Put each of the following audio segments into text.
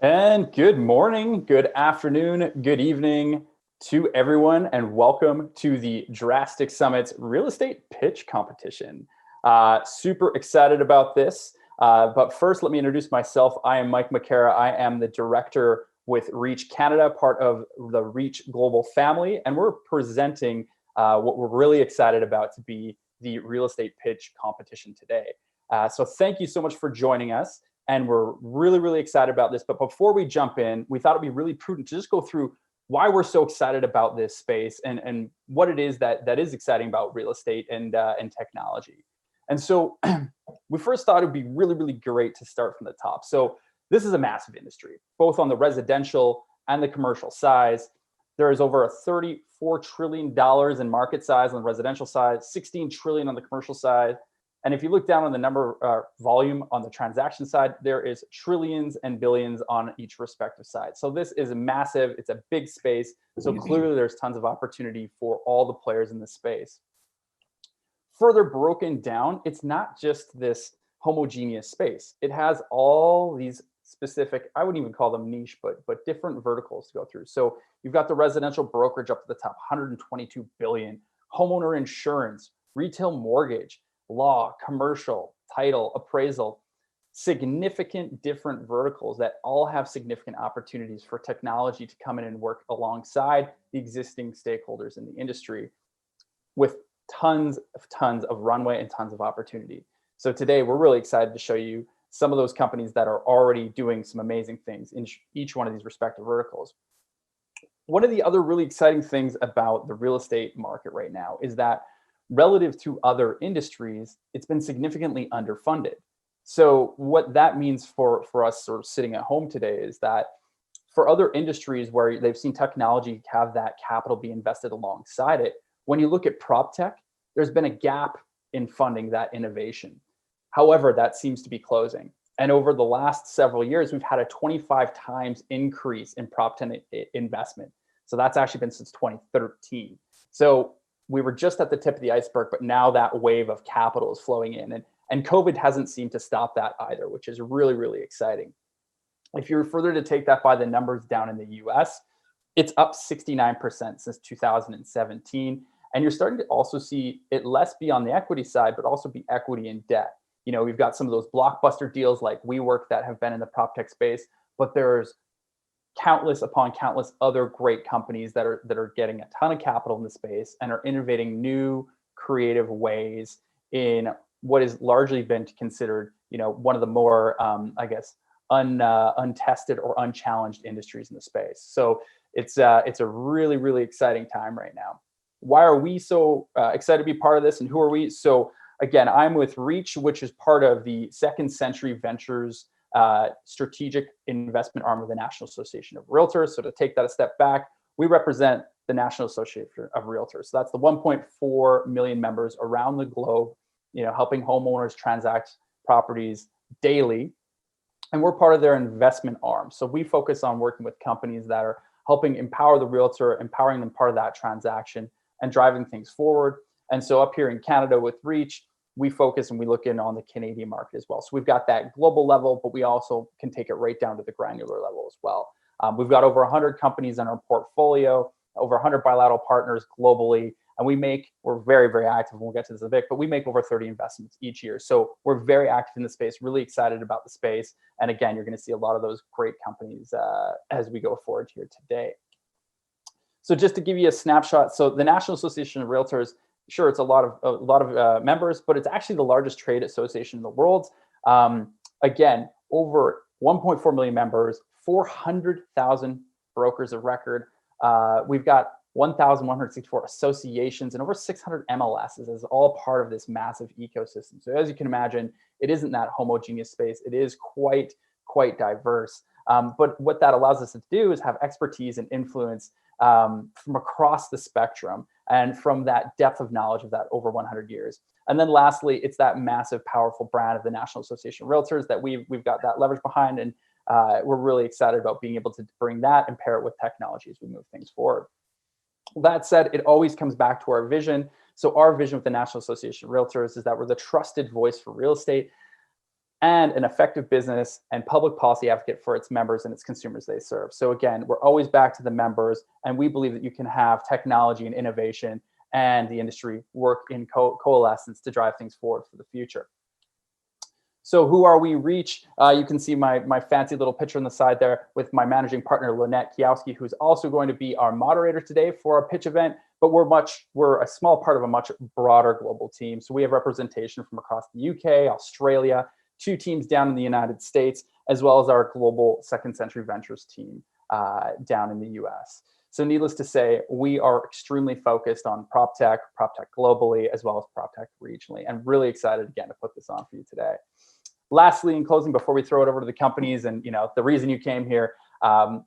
And good morning, good afternoon, good evening to everyone, and welcome to the Drastic Summit's Real Estate Pitch Competition. Super excited about this. But first, let me introduce myself. I am Mike McCara. I am the director with Reach Canada, part of the Reach Global family, and we're presenting what we're really excited about to be the Real Estate Pitch Competition today. So thank you so much for joining us. And we're really, really excited about this. But before we jump in, we thought it'd be really prudent to just go through why we're so excited about this space and what it is that is exciting about real estate and technology. And so we first thought it'd be really, really great to start from the top. So this is a massive industry, both on the residential and the commercial size. There is over $34 trillion in market size on the residential side, 16 trillion on the commercial side. And if you look down on the number volume on the transaction side, there is trillions and billions on each respective side. So this is massive. It's a big space. So clearly there's tons of opportunity for all the players in this space. Further broken down, it's not just this homogeneous space. It has all these specific, I wouldn't even call them niche, but different verticals to go through. So you've got the residential brokerage up to the top, 122 billion, homeowner insurance, retail mortgage, law, commercial, title, appraisal, significant different verticals that all have significant opportunities for technology to come in and work alongside the existing stakeholders in the industry with tons of runway and tons of opportunity. So today we're really excited to show you some of those companies that are already doing some amazing things in each one of these respective verticals. One of the other really exciting things about the real estate market right now is that relative to other industries, it's been significantly underfunded. So what that means for us sort of sitting at home today is that for other industries where they've seen technology have that capital be invested alongside it, when you look at prop tech, there's been a gap in funding that innovation. However, that seems to be closing. And over the last several years, we've had a 25 times increase in prop tech investment. So that's actually been since 2013. So we were just at the tip of the iceberg, but now that wave of capital is flowing in. And COVID hasn't seemed to stop that either, which is really, really exciting. If you're further to take that by the numbers down in the US, it's up 69% since 2017. And you're starting to also see it less be on the equity side, but also be equity and debt. You know, we've got some of those blockbuster deals like WeWork that have been in the prop tech space, but there's countless upon countless other great companies that are getting a ton of capital in the space and are innovating new creative ways in what has largely been considered, you know, one of the more, untested or unchallenged industries in the space. So it's a really, really exciting time right now. Why are we so excited to be part of this, and who are we? So again, I'm with Reach, which is part of the Second Century Ventures strategic investment arm of the National Association of Realtors. So to take that a step back, we represent the National Association of Realtors. So that's the 1.4 million members around the globe, you know, helping homeowners transact properties daily. And we're part of their investment arm. So we focus on working with companies that are helping empower the realtor, empowering them part of that transaction and driving things forward. And so up here in Canada with Reach, we focus and we look in on the Canadian market as well. So we've got that global level, but we also can take it right down to the granular level as well. We've got over 100 companies in our portfolio, over 100 bilateral partners globally, and we're very, very active, and we'll get to this in a bit, but we make over 30 investments each year. So we're very active in the space, really excited about the space. And again, you're going to see a lot of those great companies as we go forward here today. So just to give you a snapshot, so the National Association of Realtors, sure, it's a lot of members, but it's actually the largest trade association in the world. Again, over 1.4 million members, 400,000 brokers of record. We've got 1,164 associations and over 600 MLSs as all part of this massive ecosystem. So as you can imagine, it isn't that homogeneous space. It is quite diverse. But what that allows us to do is have expertise and influence from across the spectrum and from that depth of knowledge of that over 100 years. And then lastly, it's that massive, powerful brand of the National Association of Realtors that we've got that leverage behind. And we're really excited about being able to bring that and pair it with technology as we move things forward. That said, it always comes back to our vision. So our vision with the National Association of Realtors is that we're the trusted voice for real estate. and an effective business and public policy advocate for its members and its consumers they serve. So again, we're always back to the members, and we believe that you can have technology and innovation and the industry work in coalescence to drive things forward for the future. So who are we? Reach. You can see my fancy little picture on the side there with my managing partner, Lynette Kiowski, who's also going to be our moderator today for our pitch event. But we're a small part of a much broader global team. So we have representation from across the UK, Australia, 2 teams down in the United States, as well as our global Second Century Ventures team down in the US. So needless to say, we are extremely focused on prop tech globally, as well as prop tech regionally, and really excited again to put this on for you today. Lastly, in closing, before we throw it over to the companies and the reason you came here,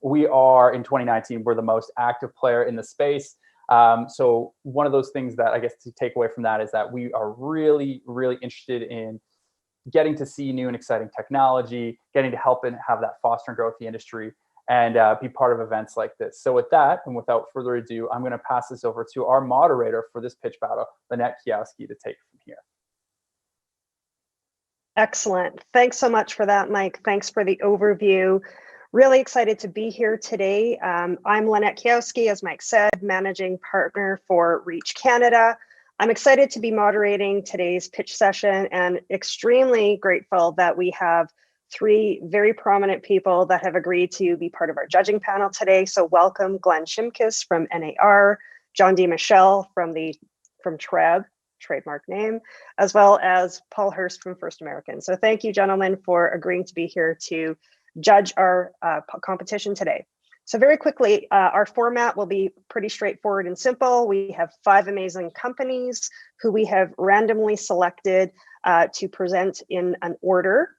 we are in 2019, we're the most active player in the space. So one of those things that I guess to take away from that is that we are really, really interested in getting to see new and exciting technology, getting to help and have that foster and growth the industry, and be part of events like this. So with that, and without further ado, I'm going to pass this over to our moderator for this pitch battle, Lynette Kiowski, to take it from here. Excellent. Thanks so much for that, Mike. Thanks for the overview. Really excited to be here today. I'm Lynette Kiowski, as Mike said, managing partner for Reach Canada. I'm excited to be moderating today's pitch session and extremely grateful that we have 3 very prominent people that have agreed to be part of our judging panel today. So welcome Glenn Shimkus from NAR, John D. Michel from TREB, trademark name, as well as Paul Hurst from First American. So thank you, gentlemen, for agreeing to be here to judge our competition today. So very quickly, our format will be pretty straightforward and simple. We have 5 amazing companies who we have randomly selected to present in an order,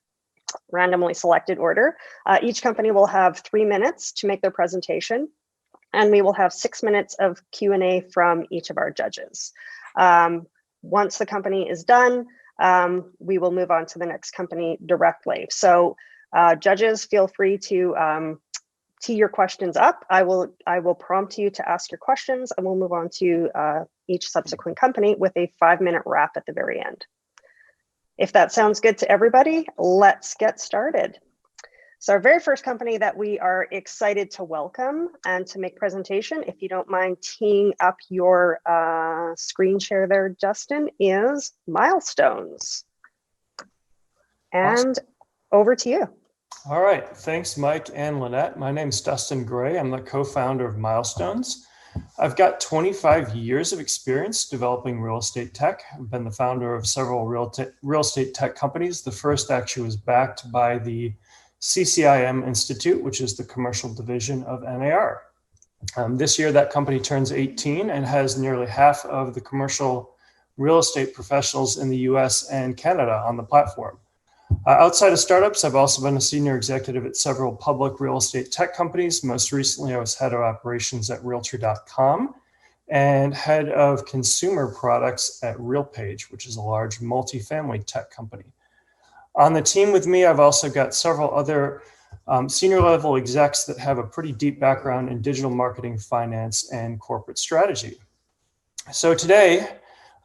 randomly selected order. Each company will have 3 minutes to make their presentation, and we will have 6 minutes of Q&A from each of our judges. Once the company is done, we will move on to the next company directly. So judges, feel free to tee your questions up. I will prompt you to ask your questions, and we'll move on to each subsequent company with a 5-minute wrap at the very end. If that sounds good to everybody, let's get started. So our very first company that we are excited to welcome and to make presentation, if you don't mind teeing up your screen share there, Justin, is Milestones. And awesome. Over to you. All right, thanks Mike and Lynette. My name is Dustin Gray. I'm the co-founder of Milestones. I've got 25 years of experience developing real estate tech. I've been the founder of several real estate tech companies. The first actually was backed by the CCIM Institute, which is the commercial division of NAR. This year, that company turns 18 and has nearly half of the commercial real estate professionals in the US and Canada on the platform. Outside of startups, I've also been a senior executive at several public real estate tech companies. Most recently, I was head of operations at Realtor.com and head of consumer products at RealPage, which is a large multifamily tech company. On the team with me, I've also got several other senior level execs that have a pretty deep background in digital marketing, finance, and corporate strategy. So today,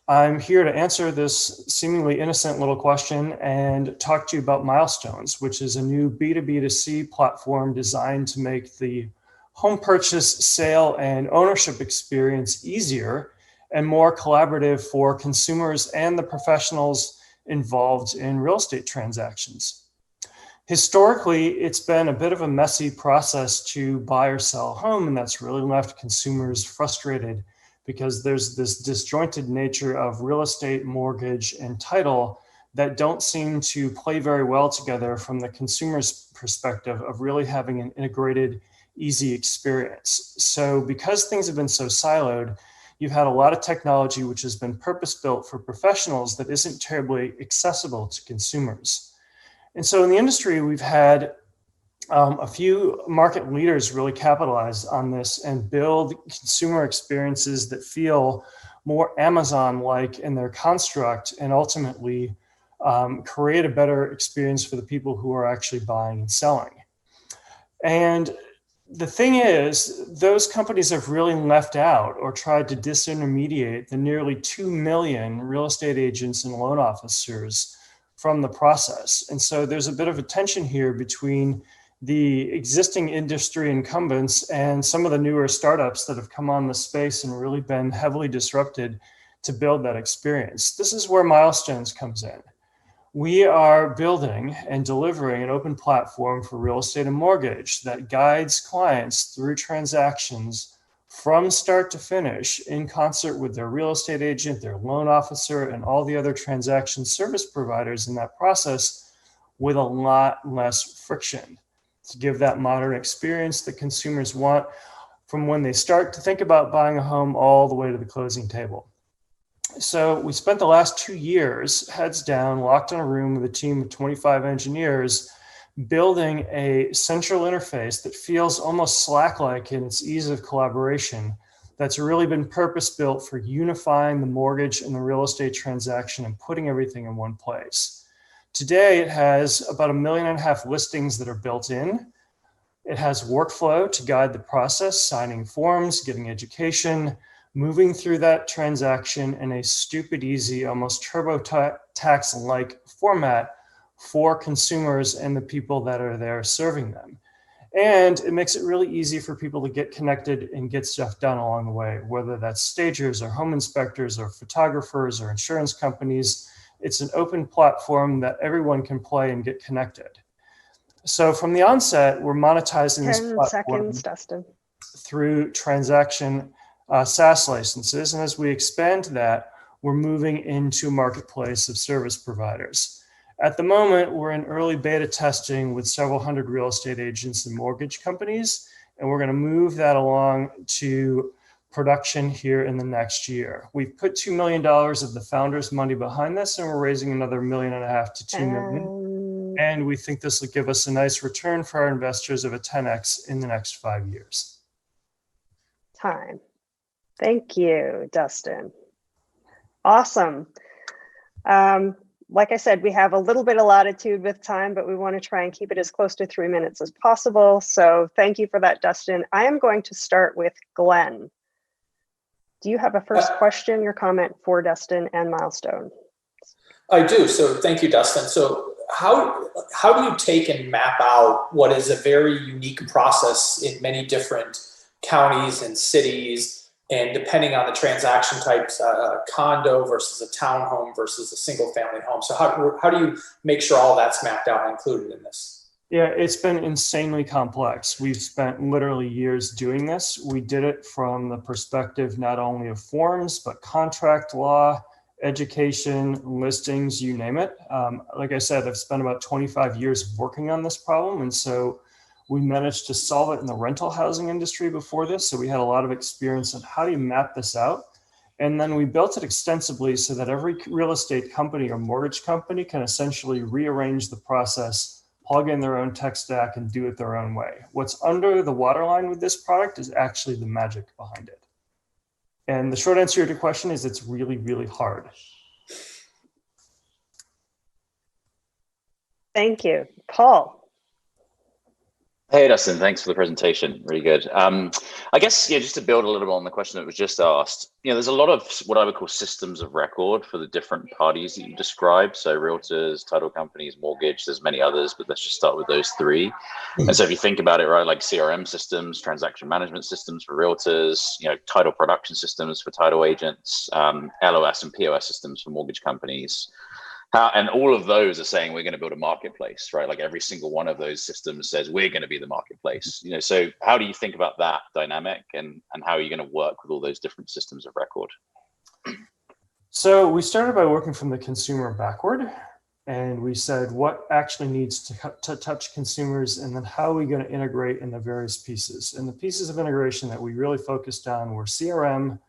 I'm here to answer this seemingly innocent little question and talk to you about Milestones, which is a new B2B2C platform designed to make the home purchase, sale, and ownership experience easier and more collaborative for consumers and the professionals involved in real estate transactions. Historically, it's been a bit of a messy process to buy or sell a home, and that's really left consumers frustrated because there's this disjointed nature of real estate, mortgage, and title that don't seem to play very well together from the consumer's perspective of really having an integrated, easy experience. So because things have been so siloed, you've had a lot of technology which has been purpose-built for professionals that isn't terribly accessible to consumers. And so in the industry, we've had a few market leaders really capitalize on this and build consumer experiences that feel more Amazon-like in their construct and ultimately create a better experience for the people who are actually buying and selling. And the thing is, those companies have really left out or tried to disintermediate the nearly 2 million real estate agents and loan officers from the process. And so there's a bit of a tension here between the existing industry incumbents and some of the newer startups that have come on the space and really been heavily disrupted to build that experience. This is where Milestones comes in. We are building and delivering an open platform for real estate and mortgage that guides clients through transactions from start to finish in concert with their real estate agent, their loan officer, and all the other transaction service providers in that process with a lot less friction to give that modern experience that consumers want from when they start to think about buying a home all the way to the closing table. So we spent the last 2 years heads down, locked in a room with a team of 25 engineers, building a central interface that feels almost Slack-like in its ease of collaboration, that's really been purpose-built for unifying the mortgage and the real estate transaction and putting everything in one place. Today, it has about 1.5 million listings that are built in. It has workflow to guide the process, signing forms, getting education, moving through that transaction in a stupid easy, almost TurboTax-like format for consumers and the people that are there serving them. And it makes it really easy for people to get connected and get stuff done along the way, whether that's stagers or home inspectors or photographers or insurance companies. It's an open platform that everyone can play and get connected. So from the onset, we're monetizing this platform 10 seconds, Dustin. through transaction SaaS licenses. And as we expand that, we're moving into a marketplace of service providers. At the moment, we're in early beta testing with several hundred real estate agents and mortgage companies, and we're going to move that along to production here in the next year. We've put $2 million of the founders' money behind this, and we're raising another 1.5 million to 2 million. And we think this will give us a nice return for our investors of a 10x in the next 5 years. Time. Thank you, Dustin. Awesome. Like I said, we have a little bit of latitude with time, but we want to try and keep it as close to 3 minutes as possible. So thank you for that, Dustin. I am going to start with Glenn. Do you have a first question or comment for Dustin and Milestone? I do. So thank you, Dustin. So how do you take and map out what is a very unique process in many different counties and cities? And depending on the transaction types, a condo versus a townhome versus a single family home. So how do you make sure all that's mapped out and included in this? Yeah, it's been insanely complex. We've spent literally years doing this. We did it from the perspective not only of forms, but contract law, education, listings, you name it. Like I said, I've spent about 25 years working on this problem. And so we managed to solve it in the rental housing industry before this. So we had a lot of experience on how do you map this out. And then we built it extensively so that every real estate company or mortgage company can essentially rearrange the process, plug in their own tech stack and do it their own way. What's under the waterline with this product is actually the magic behind it. And the short answer to your question is it's really, really hard. Thank you. Paul. Hey, Dustin, thanks for the presentation. Really good. I guess, yeah, just to build a little bit on the question that was just asked, there's a lot of what I would call systems of record for the different parties that you described. So realtors, title companies, mortgage, there's many others, but let's just start with those three. And so if you think about it, right, like CRM systems, transaction management systems for realtors, title production systems for title agents, LOS and POS systems for mortgage companies. And all of those are saying we're going to build a marketplace, right? Like every single one of those systems says we're going to be the marketplace. So how do you think about that dynamic and how are you going to work with all those different systems of record? So we started by working from the consumer backward, and we said what actually needs to touch consumers, and then how are we going to integrate in the various pieces. And the pieces of integration that we really focused on were CRM,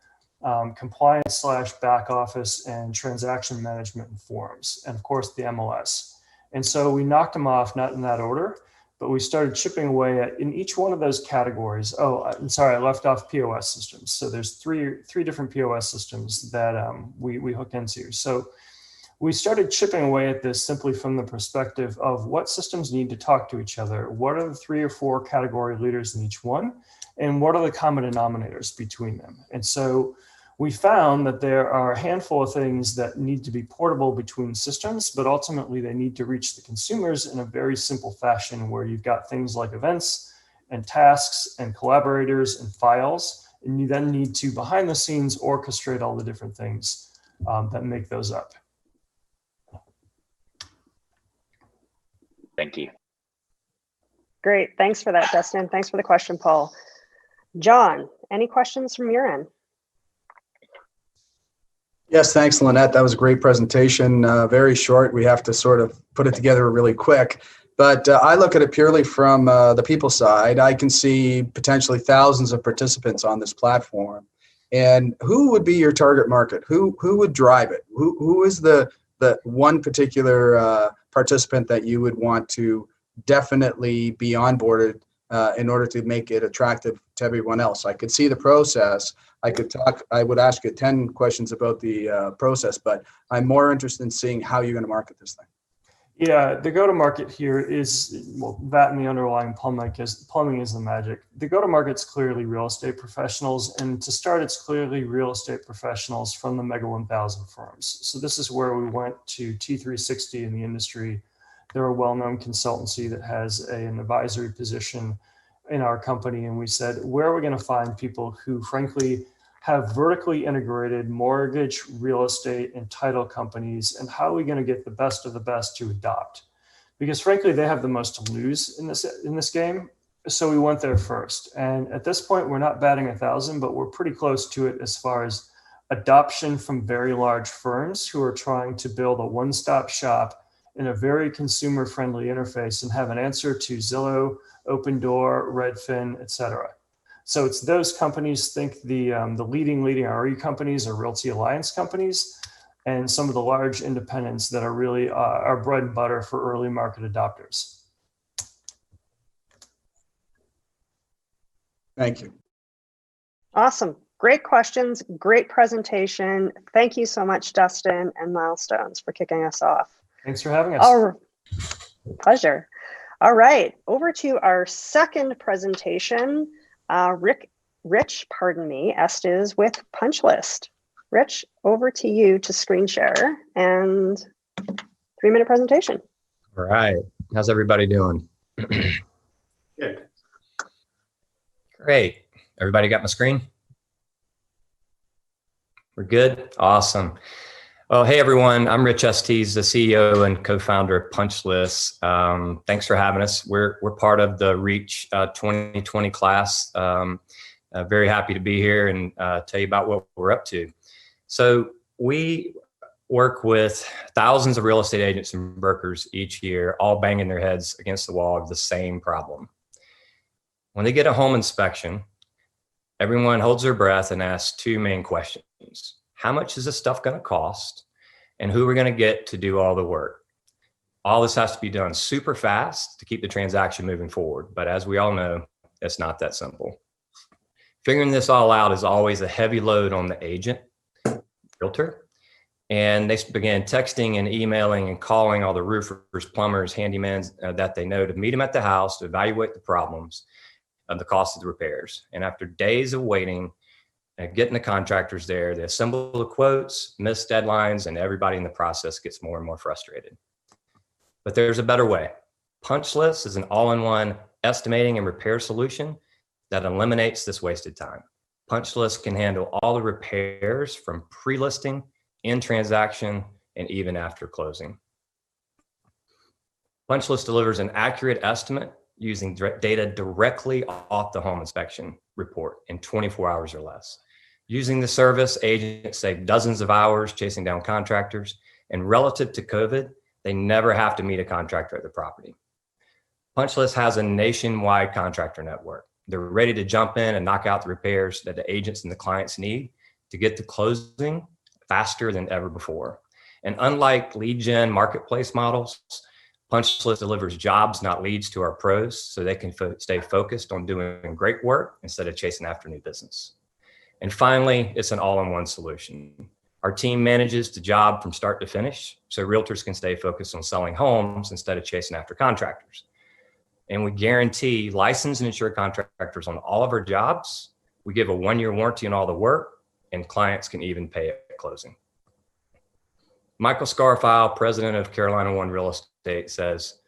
compliance / back office, and transaction management and forms, and of course the MLS. And so we knocked them off, not in that order, but we started chipping away at in each one of those categories. Oh, I'm sorry, I left off POS systems. So there's three different POS systems that we hook into. So we started chipping away at this simply from the perspective of what systems need to talk to each other. What are the 3 or 4 category leaders in each one? And what are the common denominators between them? And so we found that there are a handful of things that need to be portable between systems, but ultimately they need to reach the consumers in a very simple fashion where you've got things like events and tasks and collaborators and files, and you then need to, behind the scenes, orchestrate all the different things that make those up. Thank you. Great. Thanks for that, Dustin. Thanks for the question, Paul. John, any questions from your end? Yes, thanks, Lynette. That was a great presentation. Very short. We have to sort of put it together really quick. But I look at it purely from the people side. I can see potentially thousands of participants on this platform. And who would be your target market? Who would drive it? Who is the one particular participant that you would want to definitely be onboarded in order to make it attractive to everyone else? I could see the process. I would ask you 10 questions about the process, but I'm more interested in seeing how you're going to market this thing. Yeah, the go-to-market here is, well, that and the underlying plumbing is the magic. The go-to-market's clearly real estate professionals, and to start, it's clearly real estate professionals from the Mega 1000 firms. So this is where we went to T360 in the industry. They're a well-known consultancy that has an advisory position in our company, and we said, where are we going to find people who, frankly, have vertically integrated mortgage, real estate, and title companies, and how are we going to get the best of the best to adopt? Because frankly, they have the most to lose in this game. So we went there first. And at this point, we're not batting 1,000, but we're pretty close to it as far as adoption from very large firms who are trying to build a one-stop shop in a very consumer-friendly interface and have an answer to Zillow, Opendoor, Redfin, et cetera. So it's those companies. Think the leading RE companies are Realty Alliance companies, and some of the large independents that are really our bread and butter for early market adopters. Thank you. Awesome. Great questions. Great presentation. Thank you so much, Dustin and Milestones, for kicking us off. Thanks for having us. Oh, pleasure. All right. Over to our second presentation. Rich, Estes with Punch List. Rich, over to you to screen share and 3-minute presentation. All right. How's everybody doing? Good. Great. Everybody got my screen? We're good? Awesome. Well, hey, everyone. I'm Rich Estes, the CEO and co-founder of Punch List. Thanks for having us. We're part of the Reach 2020 class. Very happy to be here and tell you about what we're up to. So we work with thousands of real estate agents and brokers each year, all banging their heads against the wall of the same problem. When they get a home inspection, everyone holds their breath and asks 2 main questions. How much is this stuff going to cost? And who we're going to get to do all the work? All this has to be done super fast to keep the transaction moving forward. But as we all know, it's not that simple. Figuring this all out is always a heavy load on the agent, realtor. And they began texting and emailing and calling all the roofers, plumbers, handymen that they know to meet them at the house to evaluate the problems of the cost of the repairs. And after days of waiting, getting the contractors there, they assemble the quotes, miss deadlines, and everybody in the process gets more and more frustrated. But there's a better way. Punch List is an all-in-one estimating and repair solution that eliminates this wasted time. Punch List can handle all the repairs from pre-listing, in transaction, and even after closing. Punch List delivers an accurate estimate using data directly off the home inspection report in 24 hours or less. Using the service, agents save dozens of hours chasing down contractors, and relative to COVID, they never have to meet a contractor at the property. Punch List has a nationwide contractor network. They're ready to jump in and knock out the repairs that the agents and the clients need to get to closing faster than ever before. And unlike lead gen marketplace models, Punch List delivers jobs, not leads, to our pros so they can stay focused on doing great work instead of chasing after new business. And finally, it's an all-in-one solution. Our team manages the job from start to finish so realtors can stay focused on selling homes instead of chasing after contractors. And we guarantee licensed and insured contractors on all of our jobs. We give a 1-year warranty on all the work. and clients can even pay at closing. Michael Scarfile, president of Carolina One Real Estate, says,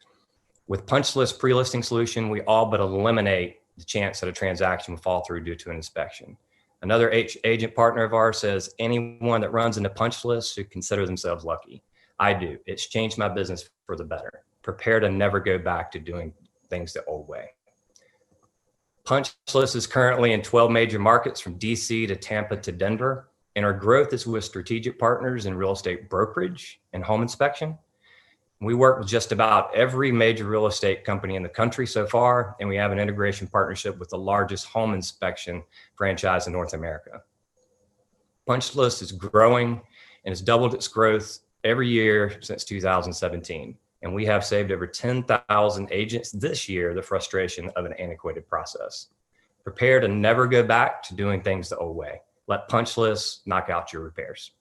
with punch list pre-listing solution, we all but eliminate the chance that a transaction will fall through due to an inspection. Another agent partner of ours says, anyone that runs into punch lists should consider themselves lucky. I do. It's changed my business for the better. Prepare to never go back to doing things the old way. Punch list is currently in 12 major markets from DC to Tampa to Denver. And our growth is with strategic partners in real estate brokerage and home inspection. We work with just about every major real estate company in the country so far, and we have an integration partnership with the largest home inspection franchise in North America. Punch list is growing and has doubled its growth every year since 2017. And we have saved over 10,000 agents this year the frustration of an antiquated process. Prepare to never go back to doing things the old way. Let punch lists knock out your repairs.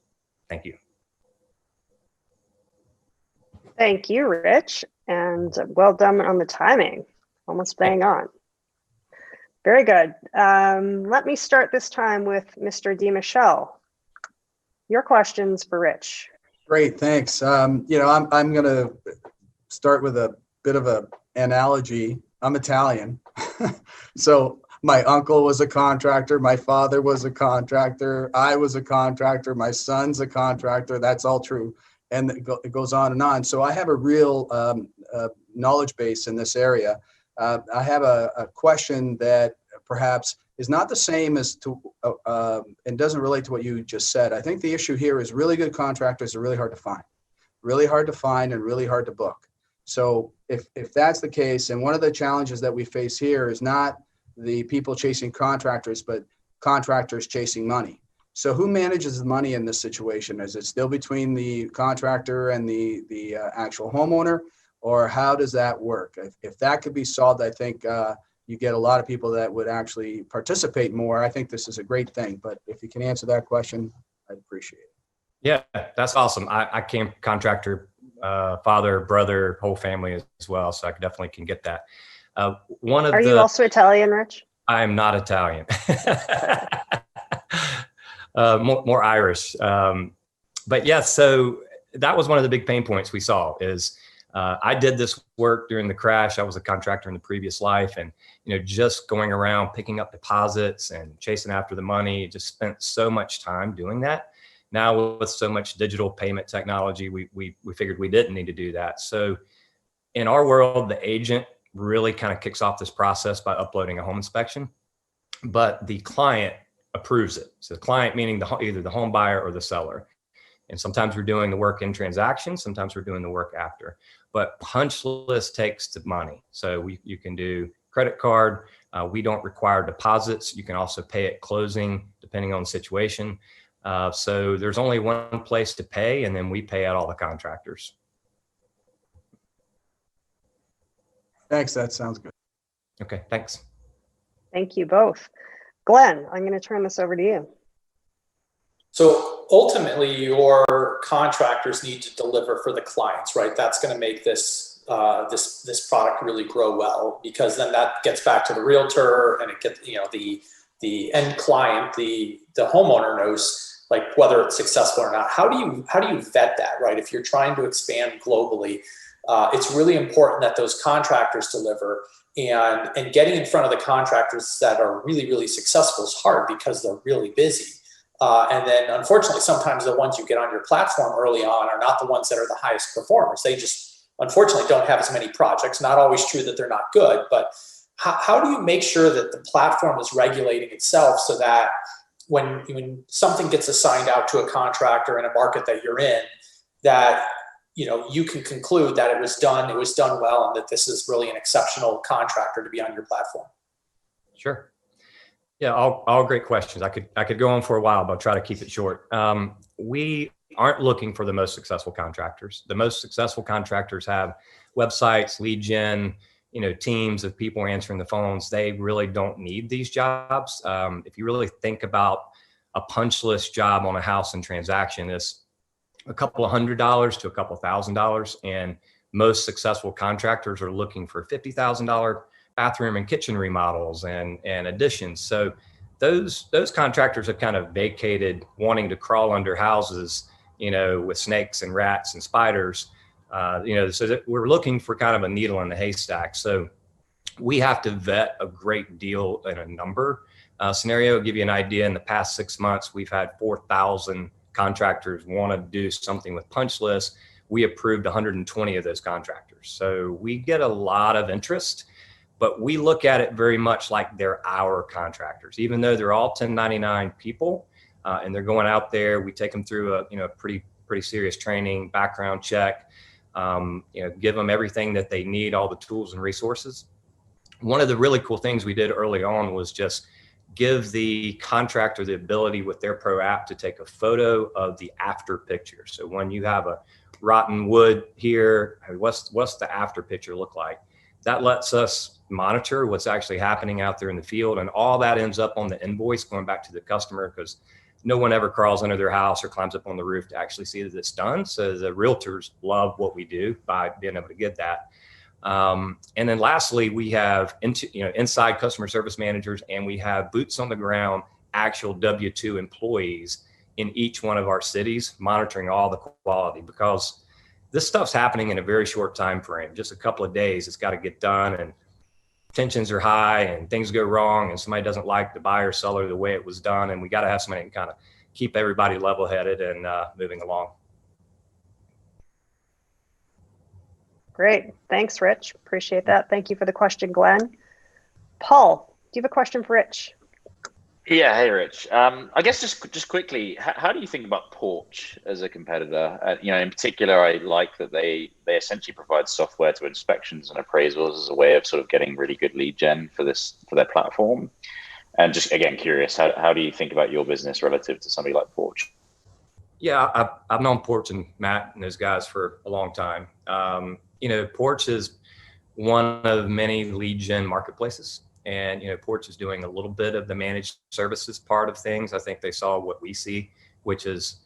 Thank you. Thank you, Rich, and well done on the timing. Almost bang on. Very good. Let me start this time with Mr. DiMichele. Your questions for Rich. Great, thanks. I'm going to start with a bit of an analogy. I'm Italian, so my uncle was a contractor. My father was a contractor. I was a contractor. My son's a contractor. That's all true. And it goes on and on. So I have a real knowledge base in this area. I have a question that perhaps is not the same as to, and doesn't relate to what you just said. I think the issue here is really good contractors are really hard to find and really hard to book. So if that's the case, and one of the challenges that we face here is not the people chasing contractors, but contractors chasing money. So who manages the money in this situation? Is it still between the contractor and the actual homeowner, or how does that work? If that could be solved, I think you get a lot of people that would actually participate more. I think this is a great thing, but if you can answer that question, I'd appreciate it. Yeah, that's awesome. I came contractor, father, brother, whole family as well, so I definitely can get that. Are you also Italian, Rich? I am not Italian. More Irish. But yeah, so that was one of the big pain points we saw is I did this work during the crash. I was a contractor in the previous life, and just going around picking up deposits and chasing after the money, just spent so much time doing that. Now with so much digital payment technology, we figured we didn't need to do that. So in our world, the agent really kind of kicks off this process by uploading a home inspection, but the client approves it. So the client meaning either the home buyer or the seller. And sometimes we're doing the work in transaction, sometimes we're doing the work after. But punch list takes the money. So you can do credit card. We don't require deposits. You can also pay at closing depending on the situation. So there's only one place to pay, and then we pay out all the contractors. Thanks, that sounds good. Okay, thanks. Thank you both. Glenn, I'm going to turn this over to you. So ultimately, your contractors need to deliver for the clients, right? That's going to make this this product really grow well, because then that gets back to the realtor, and it gets the end client, the homeowner knows like whether it's successful or not. How do you vet that, right? If you're trying to expand globally, it's really important that those contractors deliver. And getting in front of the contractors that are really, really successful is hard because they're really busy. And then unfortunately, sometimes the ones you get on your platform early on are not the ones that are the highest performers. They just unfortunately don't have as many projects. Not always true that they're not good, but how do you make sure that the platform is regulating itself so that when something gets assigned out to a contractor in a market that you're in, that you can conclude that it was done well, and that this is really an exceptional contractor to be on your platform? Sure. Yeah, all great questions. I could go on for a while, but I'll try to keep it short. We aren't looking for the most successful contractors. The most successful contractors have websites, lead gen, teams of people answering the phones. They really don't need these jobs. If you really think about a punch list job on a house and transaction, it's a couple of $100 to a couple $1,000, and most successful contractors are looking for $50,000 bathroom and kitchen remodels and additions. So those contractors have kind of vacated wanting to crawl under houses, with snakes and rats and spiders, so that we're looking for kind of a needle in the haystack. So we have to vet a great deal in a number scenario. I'll give you an idea. In the past 6 months, we've had 4,000 contractors want to do something with punch lists. We approved 120 of those contractors. So we get a lot of interest, but we look at it very much like they're our contractors, even though they're all 1099 people and they're going out there. We take them through a pretty serious training, background check, give them everything that they need, all the tools and resources. One of the really cool things we did early on was just give the contractor the ability with their pro app to take a photo of the after picture. So when you have a rotten wood here, what's the after picture look like? That lets us monitor what's actually happening out there in the field, and all that ends up on the invoice going back to the customer, because no one ever crawls under their house or climbs up on the roof to actually see that it's done. So the realtors love what we do by being able to get that. And then lastly, we have inside customer service managers, and we have boots on the ground, actual W-2 employees in each one of our cities, monitoring all the quality, because this stuff's happening in a very short time frame, just a couple of days. It's got to get done, and tensions are high, and things go wrong, and somebody doesn't like the buyer seller the way it was done, and we got to have somebody to kind of keep everybody level-headed and moving along. Great. Thanks, Rich. Appreciate that. Thank you for the question, Glenn. Paul, do you have a question for Rich? Yeah. Hey, Rich. I guess just quickly, how do you think about Porch as a competitor? In particular, I like that they essentially provide software to inspections and appraisals as a way of sort of getting really good lead gen for their platform. And just again, curious, how do you think about your business relative to somebody like Porch? Yeah, I've known Porch and Matt and those guys for a long time. Porch is one of many lead gen marketplaces. And, Porch is doing a little bit of the managed services part of things. I think they saw what we see, which is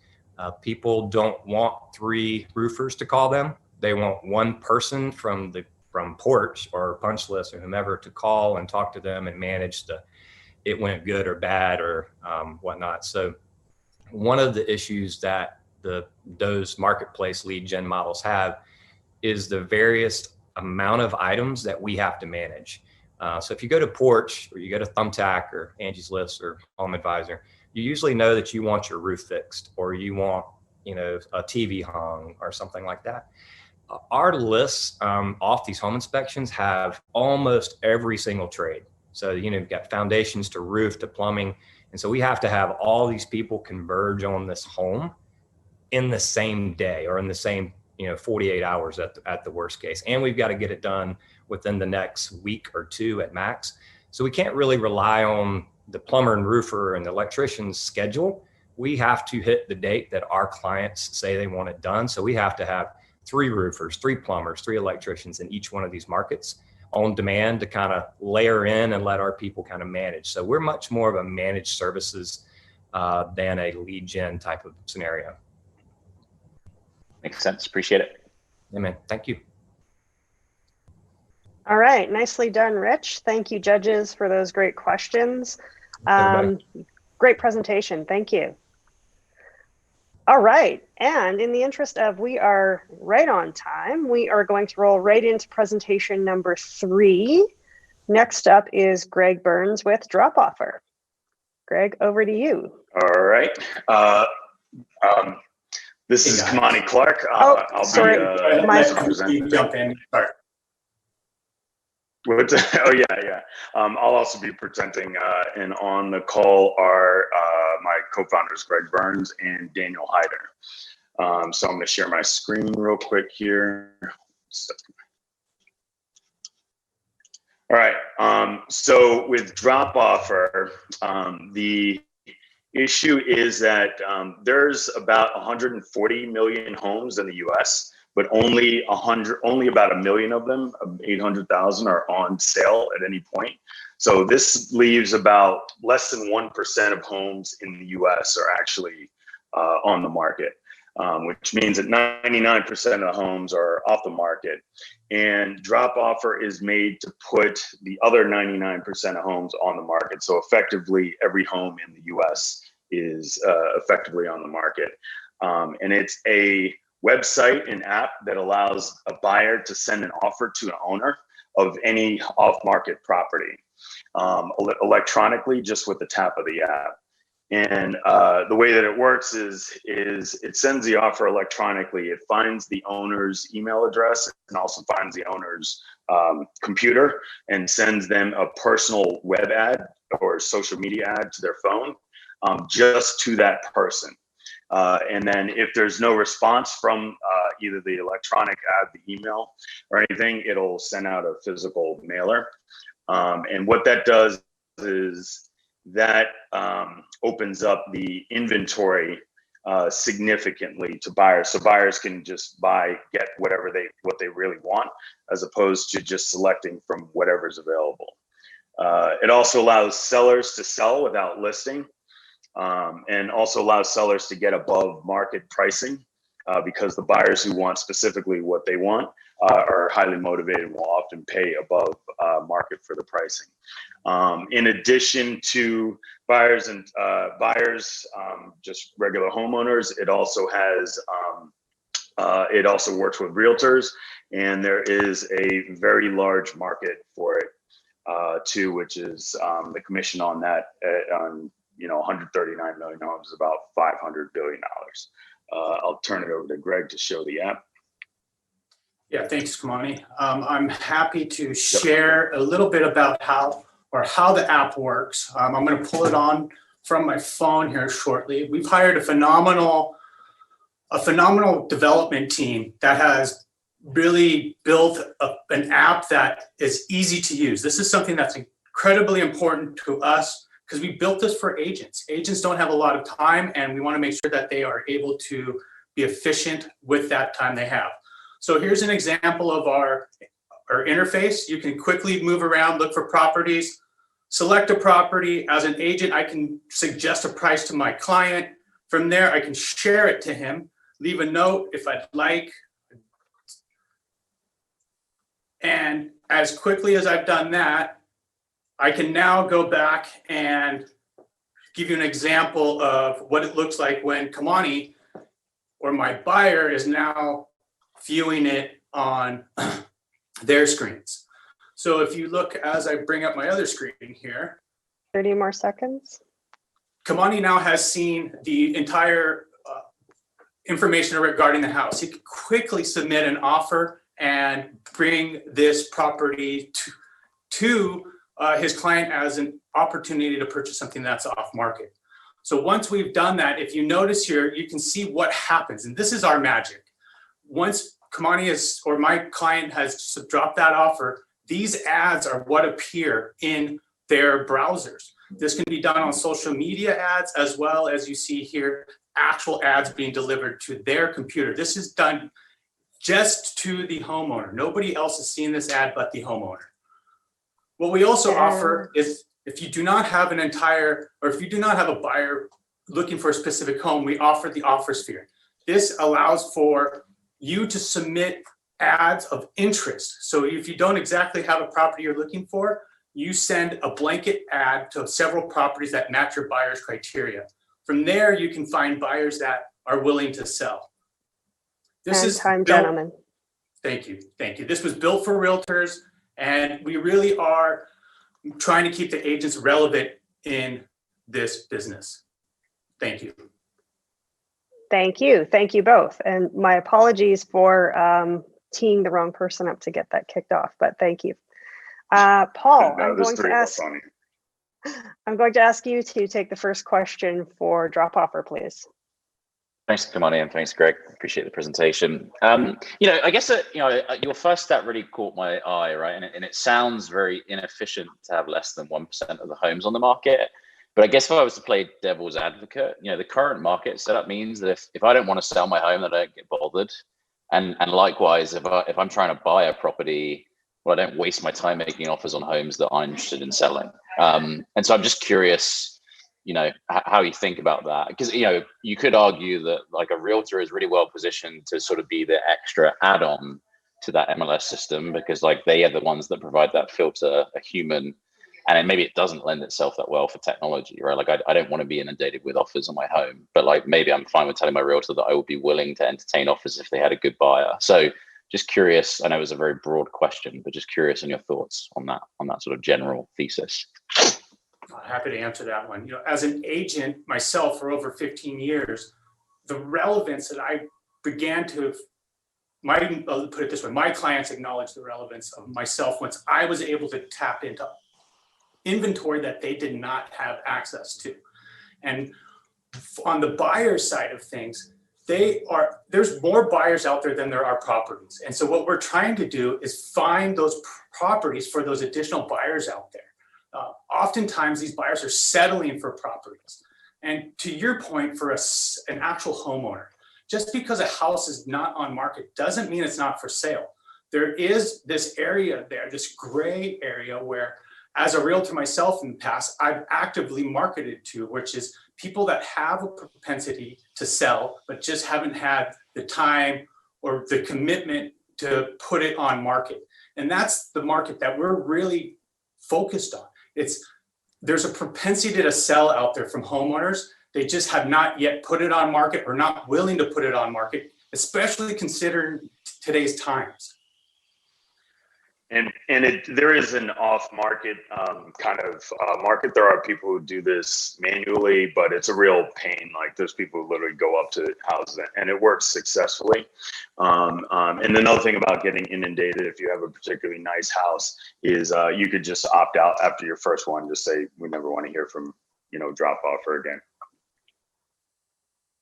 people don't want 3 roofers to call them. They want one person from Porch or Punch List or whomever to call and talk to them and manage it went good or bad or whatnot. So one of the issues that those marketplace lead gen models have is the various amount of items that we have to manage. So if you go to Porch or you go to Thumbtack or Angie's List or Home Advisor, you usually know that you want your roof fixed or you want, a TV hung or something like that. Our lists off these home inspections have almost every single trade. So, you've got foundations to roof to plumbing. And so we have to have all these people converge on this home in the same day or in the same 48 hours at the worst case. And we've got to get it done within the next week or 2 at max. So we can't really rely on the plumber and roofer and the electrician's schedule. We have to hit the date that our clients say they want it done. So we have to have 3 roofers, 3 plumbers, 3 electricians in each one of these markets on demand to kind of layer in and let our people kind of manage. So we're much more of a managed services than a lead gen type of scenario. Makes sense. Appreciate it. Amen. Thank you. All right. Nicely done, Rich. Thank you, judges, for those great questions. Great presentation. Thank you. All right. And in the interest of we are right on time, we are going to roll right into presentation number 3. Next up is Greg Burns with Drop Offer. Greg, over to you. All right. This is Kamani Clark. I'll sorry. Jump in. Sorry. Yeah. I'll also be presenting, and on the call are my co-founders, Greg Burns and Daniel Hyder. So I'm going to share my screen real quick here. All right. So with Drop Offer, the issue is that there's about 140 million homes in the U.S., but only about 1 million of them, 800,000, are on sale at any point. So this leaves about less than 1% of homes in the U.S. are actually on the market, which means that 99% of the homes are off the market. and drop offer is made to put the other 99% of homes on the market. So effectively, every home in the U.S. is effectively on the market. And it's a website and app that allows a buyer to send an offer to an owner of any off-market property electronically, just with the tap of the app. And the way that it works is it sends the offer electronically. It finds the owner's email address and also finds the owner's computer and sends them a personal web ad or social media ad to their phone, just to that person. And then if there's no response from either the electronic ad, the email, or anything, it'll send out a physical mailer. And what that does is that opens up the inventory significantly to buyers. So buyers can just get what they really want, as opposed to just selecting from whatever's available. It also allows sellers to sell without listing, and also allows sellers to get above market pricing, because the buyers who want specifically what they want are highly motivated and will often pay above market for the pricing. In addition to buyers and just regular homeowners, it also has it also works with realtors, and there is a very large market for it too, which is the commission on that on 139 million homes is about $500 billion. I'll turn it over to Greg to show the app. Yeah, thanks, Kamani. I'm happy to share a little bit about how the app works. I'm going to pull it on from my phone here shortly. We've hired a phenomenal development team that has really built an app that is easy to use. This is something that's incredibly important to us because we built this for agents. Agents don't have a lot of time, and we want to make sure that they are able to be efficient with that time they have. So here's an example of our interface. You can quickly move around, look for properties, select a property. As an agent, I can suggest a price to my client. From there, I can share it to him, leave a note if I'd like. And as quickly as I've done that, I can now go back and give you an example of what it looks like when Kamani, or my buyer, is now viewing it on their screens. So if you look as I bring up my other screen here. 30 more seconds. Kamani now has seen the entire information regarding the house. He can quickly submit an offer and bring this property to his client as an opportunity to purchase something that's off market. So once we've done that, if you notice here, you can see what happens. And this is our magic. Once Kamani or my client has dropped that offer, these ads are what appear in their browsers. This can be done on social media ads, as well as you see here, actual ads being delivered to their computer. This is done just to the homeowner. Nobody else is seeing this ad but the homeowner. What we also offer is, if you do not have a buyer looking for a specific home, we offer the offer sphere. This allows for you to submit ads of interest. So if you don't exactly have a property you're looking for, you send a blanket ad to several properties that match your buyer's criteria. From there, you can find buyers that are willing to sell. This is time, gentlemen. Thank you. Thank you. This was built for realtors, and we really are trying to keep the agents relevant in this business. Thank you. Thank you. Thank you both. And my apologies for teeing the wrong person up to get that kicked off, but thank you. Paul, I'm going to ask you to take the first question for drop offer, please. Thanks, Kamani, and thanks, Greg. Appreciate the presentation. I guess your first stat really caught my eye, right? And it sounds very inefficient to have less than 1% of the homes on the market. But I guess if I was to play devil's advocate, the current market setup means that if I don't want to sell my home, that I don't get bothered. And likewise, if I'm trying to buy a property, well, I don't waste my time making offers on homes that I'm interested in selling. And so I'm just curious, how you think about that, because you could argue that like a realtor is really well positioned to sort of be the extra add-on to that MLS system, because like they are the ones that provide that filter, a human, and then maybe it doesn't lend itself that well for technology, right? Like I don't want to be inundated with offers on my home, but like maybe I'm fine with telling my realtor that I would be willing to entertain offers if they had a good buyer. So just curious, I know it was a very broad question, but just curious on your thoughts on that sort of general thesis. Happy to answer that one. As an agent myself for over 15 years, the relevance that I began to, I'll put it this way, my clients acknowledged the relevance of myself once I was able to tap into inventory that they did not have access to. And on the buyer side of things, there's more buyers out there than there are properties. And so what we're trying to do is find those properties for those additional buyers out there. Oftentimes these buyers are settling for properties. And to your point, for an actual homeowner, just because a house is not on market doesn't mean it's not for sale. There is this area there, this gray area where, as a realtor myself in the past, I've actively marketed to, which is people that have a propensity to sell, but just haven't had the time or the commitment to put it on market. And that's the market that we're really focused on. There's a propensity to sell out there from homeowners. They just have not yet put it on market or not willing to put it on market, especially considering today's times. And there is an off-market kind of market. There are people who do this manually, but it's a real pain. Like there's people who literally go up to houses and it works successfully. And another thing about getting inundated, if you have a particularly nice house, is you could just opt out after your first one. Just say, we never want to hear from, drop offer again.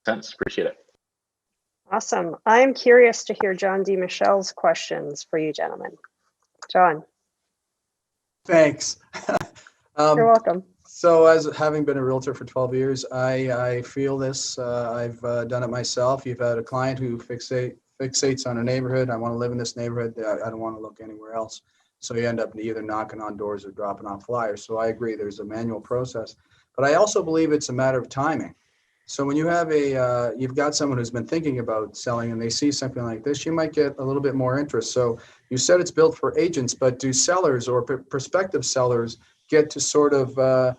Thanks, appreciate it. Awesome. I'm curious to hear John D. Michelle's questions for you gentlemen. John. Thanks. You're welcome. So as having been a realtor for 12 years, I feel this. I've done it myself. You've had a client who fixates on a neighborhood. I want to live in this neighborhood. I don't want to look anywhere else. So you end up either knocking on doors or dropping off flyers. So I agree there's a manual process. But I also believe it's a matter of timing. So when you have you've got someone who's been thinking about selling and they see something like this, you might get a little bit more interest. So you said it's built for agents, but do sellers or prospective sellers get to sort of,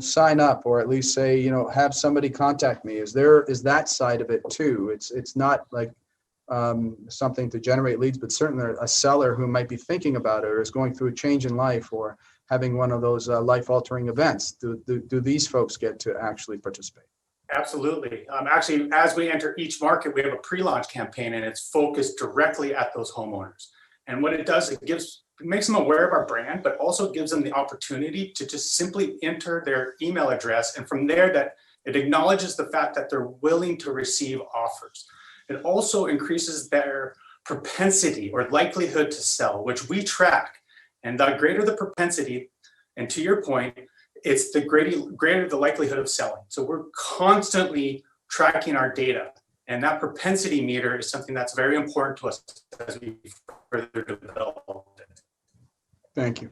sign up or at least say, have somebody contact me? Is that side of it too? It's not like something to generate leads, but certainly a seller who might be thinking about it or is going through a change in life or having one of those life-altering events. Do these folks get to actually participate? Absolutely. Actually, as we enter each market, we have a pre-launch campaign and it's focused directly at those homeowners. And what it does, it makes them aware of our brand, but also gives them the opportunity to just simply enter their email address. And from there, that it acknowledges the fact that they're willing to receive offers. It also increases their propensity or likelihood to sell, which we track. And the greater the propensity, and to your point, it's the greater the likelihood of selling. So we're constantly tracking our data. And that propensity meter is something that's very important to us as we further develop it. Thank you.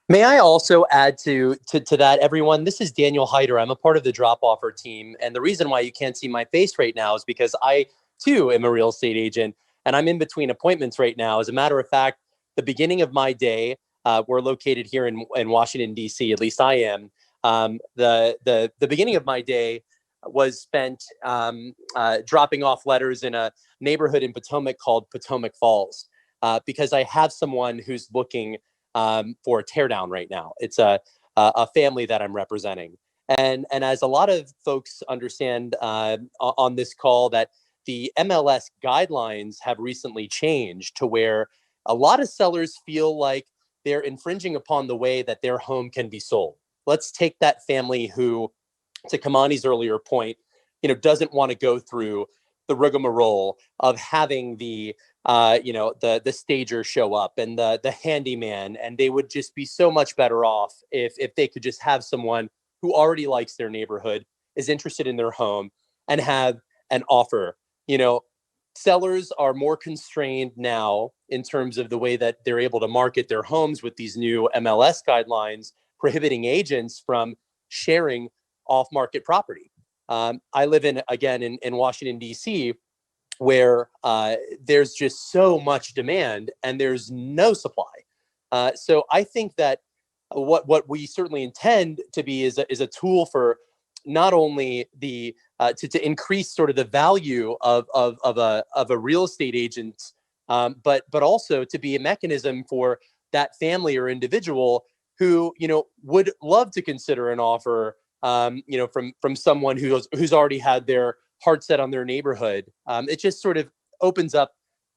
May I also add to that, everyone? This is Daniel Hyder. I'm a part of the Drop Offer team. And the reason why you can't see my face right now is because I, too, am a real estate agent. And I'm in between appointments right now. As a matter of fact, the beginning of my day, we're located here in Washington, D.C., at least I am. The beginning of my day was spent dropping off letters in a neighborhood in Potomac called Potomac Falls because I have someone who's looking for a teardown right now. It's a family that I'm representing. And as a lot of folks understand on this call, that the MLS guidelines have recently changed to where a lot of sellers feel like they're infringing upon the way that their home can be sold. Let's take that family who, to Kamani's earlier point, doesn't want to go through the rigmarole of having the stager show up and the handyman, and they would just be so much better off if they could just have someone who already likes their neighborhood, is interested in their home, and have an offer. Sellers are more constrained now in terms of the way that they're able to market their homes with these new MLS guidelines prohibiting agents from sharing off-market property. I live in Washington, D.C., where there's just so much demand and there's no supply. So I think that what we certainly intend to be is a tool for not only the to increase sort of the value of a real estate agent, but also to be a mechanism for that family or individual who would love to consider an offer from someone who's already had their heart set on their neighborhood. It just sort of opens up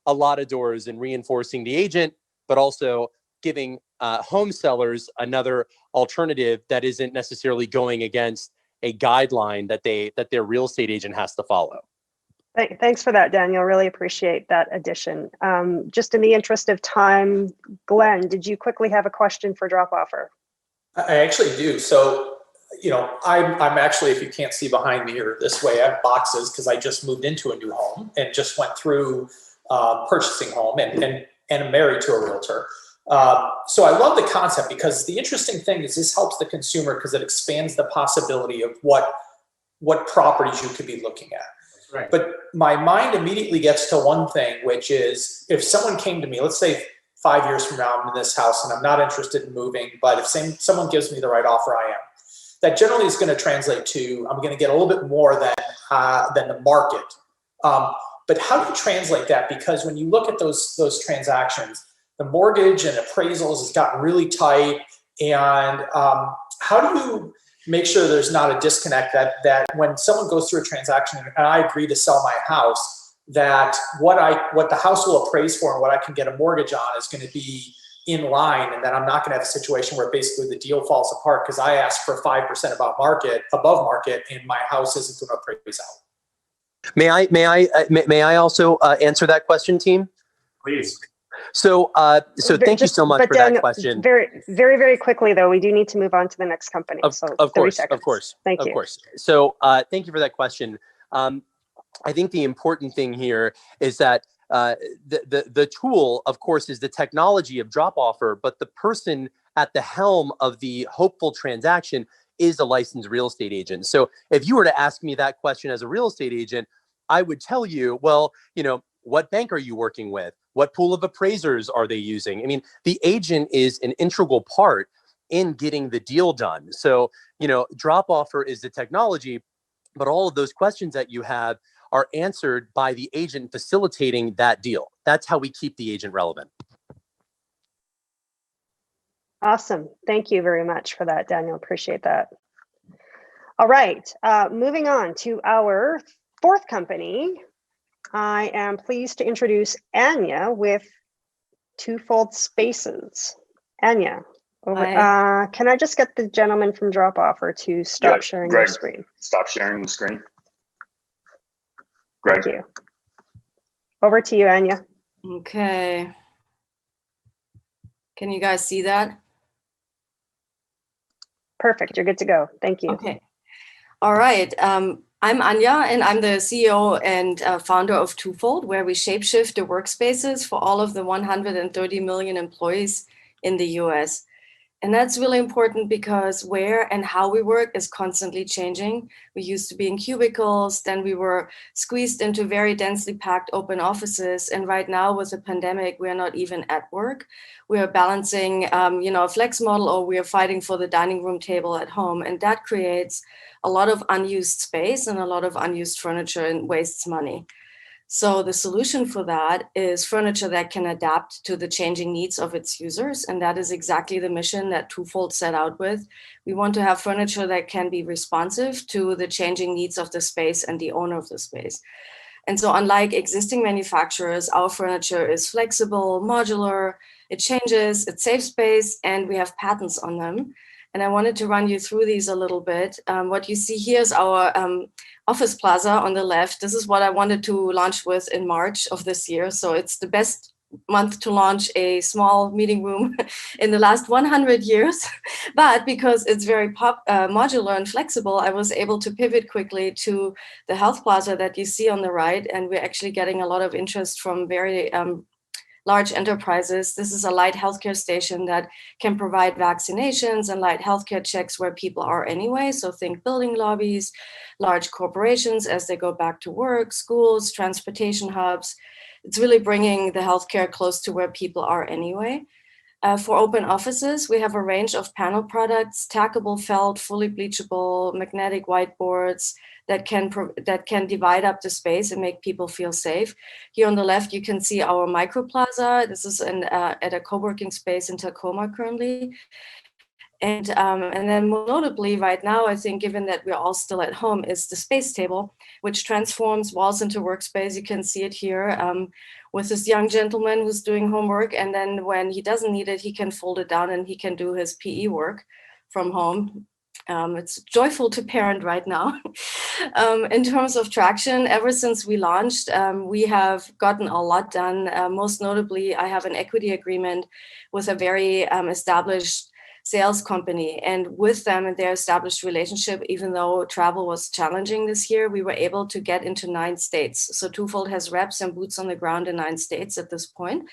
a lot of doors in reinforcing the agent, but also giving home sellers another alternative that isn't necessarily going against a guideline that their real estate agent has to follow. Thanks for that, Daniel. Really appreciate that addition. Just in the interest of time, Glenn, did you quickly have a question for Drop Offer? I actually do. So, I'm actually, if you can't see behind me or this way, I have boxes because I just moved into a new home and just went through purchasing home and am married to a realtor. So I love the concept because the interesting thing is this helps the consumer because it expands the possibility of what properties you could be looking at. Right. But my mind immediately gets to one thing, which is if someone came to me, let's say 5 years from now, I'm in this house and I'm not interested in moving, but if someone gives me the right offer, I am. That generally is going to translate to I'm going to get a little bit more than the market. But how do you translate that? Because when you look at those transactions, the mortgage and appraisals has gotten really tight. And how do you make sure there's not a disconnect that when someone goes through a transaction and I agree to sell my house, that what the house will appraise for and what I can get a mortgage on is going to be in line, and that I'm not going to have a situation where basically the deal falls apart because I asked for 5% above market, and my house isn't going to appraise out. May I also answer that question, team? Please. So thank you so much for that question. Very, very, very quickly, though, we do need to move on to the next company. Of course. Thank you. So thank you for that question. I think the important thing here is that the tool, of course, is the technology of Drop Offer, but the person at the helm of the hopeful transaction is a licensed real estate agent. So if you were to ask me that question as a real estate agent, I would tell you, well, what bank are you working with? What pool of appraisers are they using? I mean, the agent is an integral part in getting the deal done. So, Drop Offer is the technology, but all of those questions that you have are answered by the agent facilitating that deal. That's how we keep the agent relevant. Awesome. Thank you very much for that, Daniel. Appreciate that. All right, moving on to our fourth company. I am pleased to introduce Anya with Twofold Spaces. Anya, can I just get the gentleman from Drop Offer to stop sharing your screen? Stop sharing the screen. Greg. Thank you. Over to you, Anya. Okay. Can you guys see that? Perfect. You're good to go. Thank you. Okay. All right. I'm Anya, and I'm the CEO and founder of Twofold, where we shapeshift the workspaces for all of the 130 million employees in the US. And that's really important because where and how we work is constantly changing. We used to be in cubicles, then we were squeezed into very densely packed open offices. And right now with the pandemic, we're not even at work. We are balancing, a flex model, or we are fighting for the dining room table at home. And that creates a lot of unused space and a lot of unused furniture and wastes money. So the solution for that is furniture that can adapt to the changing needs of its users. And that is exactly the mission that Twofold set out with. We want to have furniture that can be responsive to the changing needs of the space and the owner of the space. And so unlike existing manufacturers, our furniture is flexible, modular, it changes, it saves space, and we have patents on them. And I wanted to run you through these a little bit. What you see here is our office plaza on the left. This is what I wanted to launch with in March of this year. So it's the best month to launch a small meeting room in the last 100 years. But because it's very modular and flexible, I was able to pivot quickly to the health plaza that you see on the right. And we're actually getting a lot of interest from very large enterprises. This is a light healthcare station that can provide vaccinations and light healthcare checks where people are anyway. So think building lobbies, large corporations as they go back to work, schools, transportation hubs. It's really bringing the healthcare close to where people are anyway. For open offices, we have a range of panel products, tackable felt, fully bleachable, magnetic whiteboards that can divide up the space and make people feel safe. Here on the left, you can see our microplaza. This is at a co-working space in Tacoma currently. And then more notably right now, I think, given that we're all still at home, is the space table, which transforms walls into workspace. You can see it here with this young gentleman who's doing homework. And then when he doesn't need it, he can fold it down and he can do his PE work from home. It's joyful to parent right now. In terms of traction, ever since we launched, we have gotten a lot done. Most notably, I have an equity agreement with a very established sales company, and with them and their established relationship, even though travel was challenging this year, we were able to get into 9 states. So Twofold has reps and boots on the ground in 9 states at this point.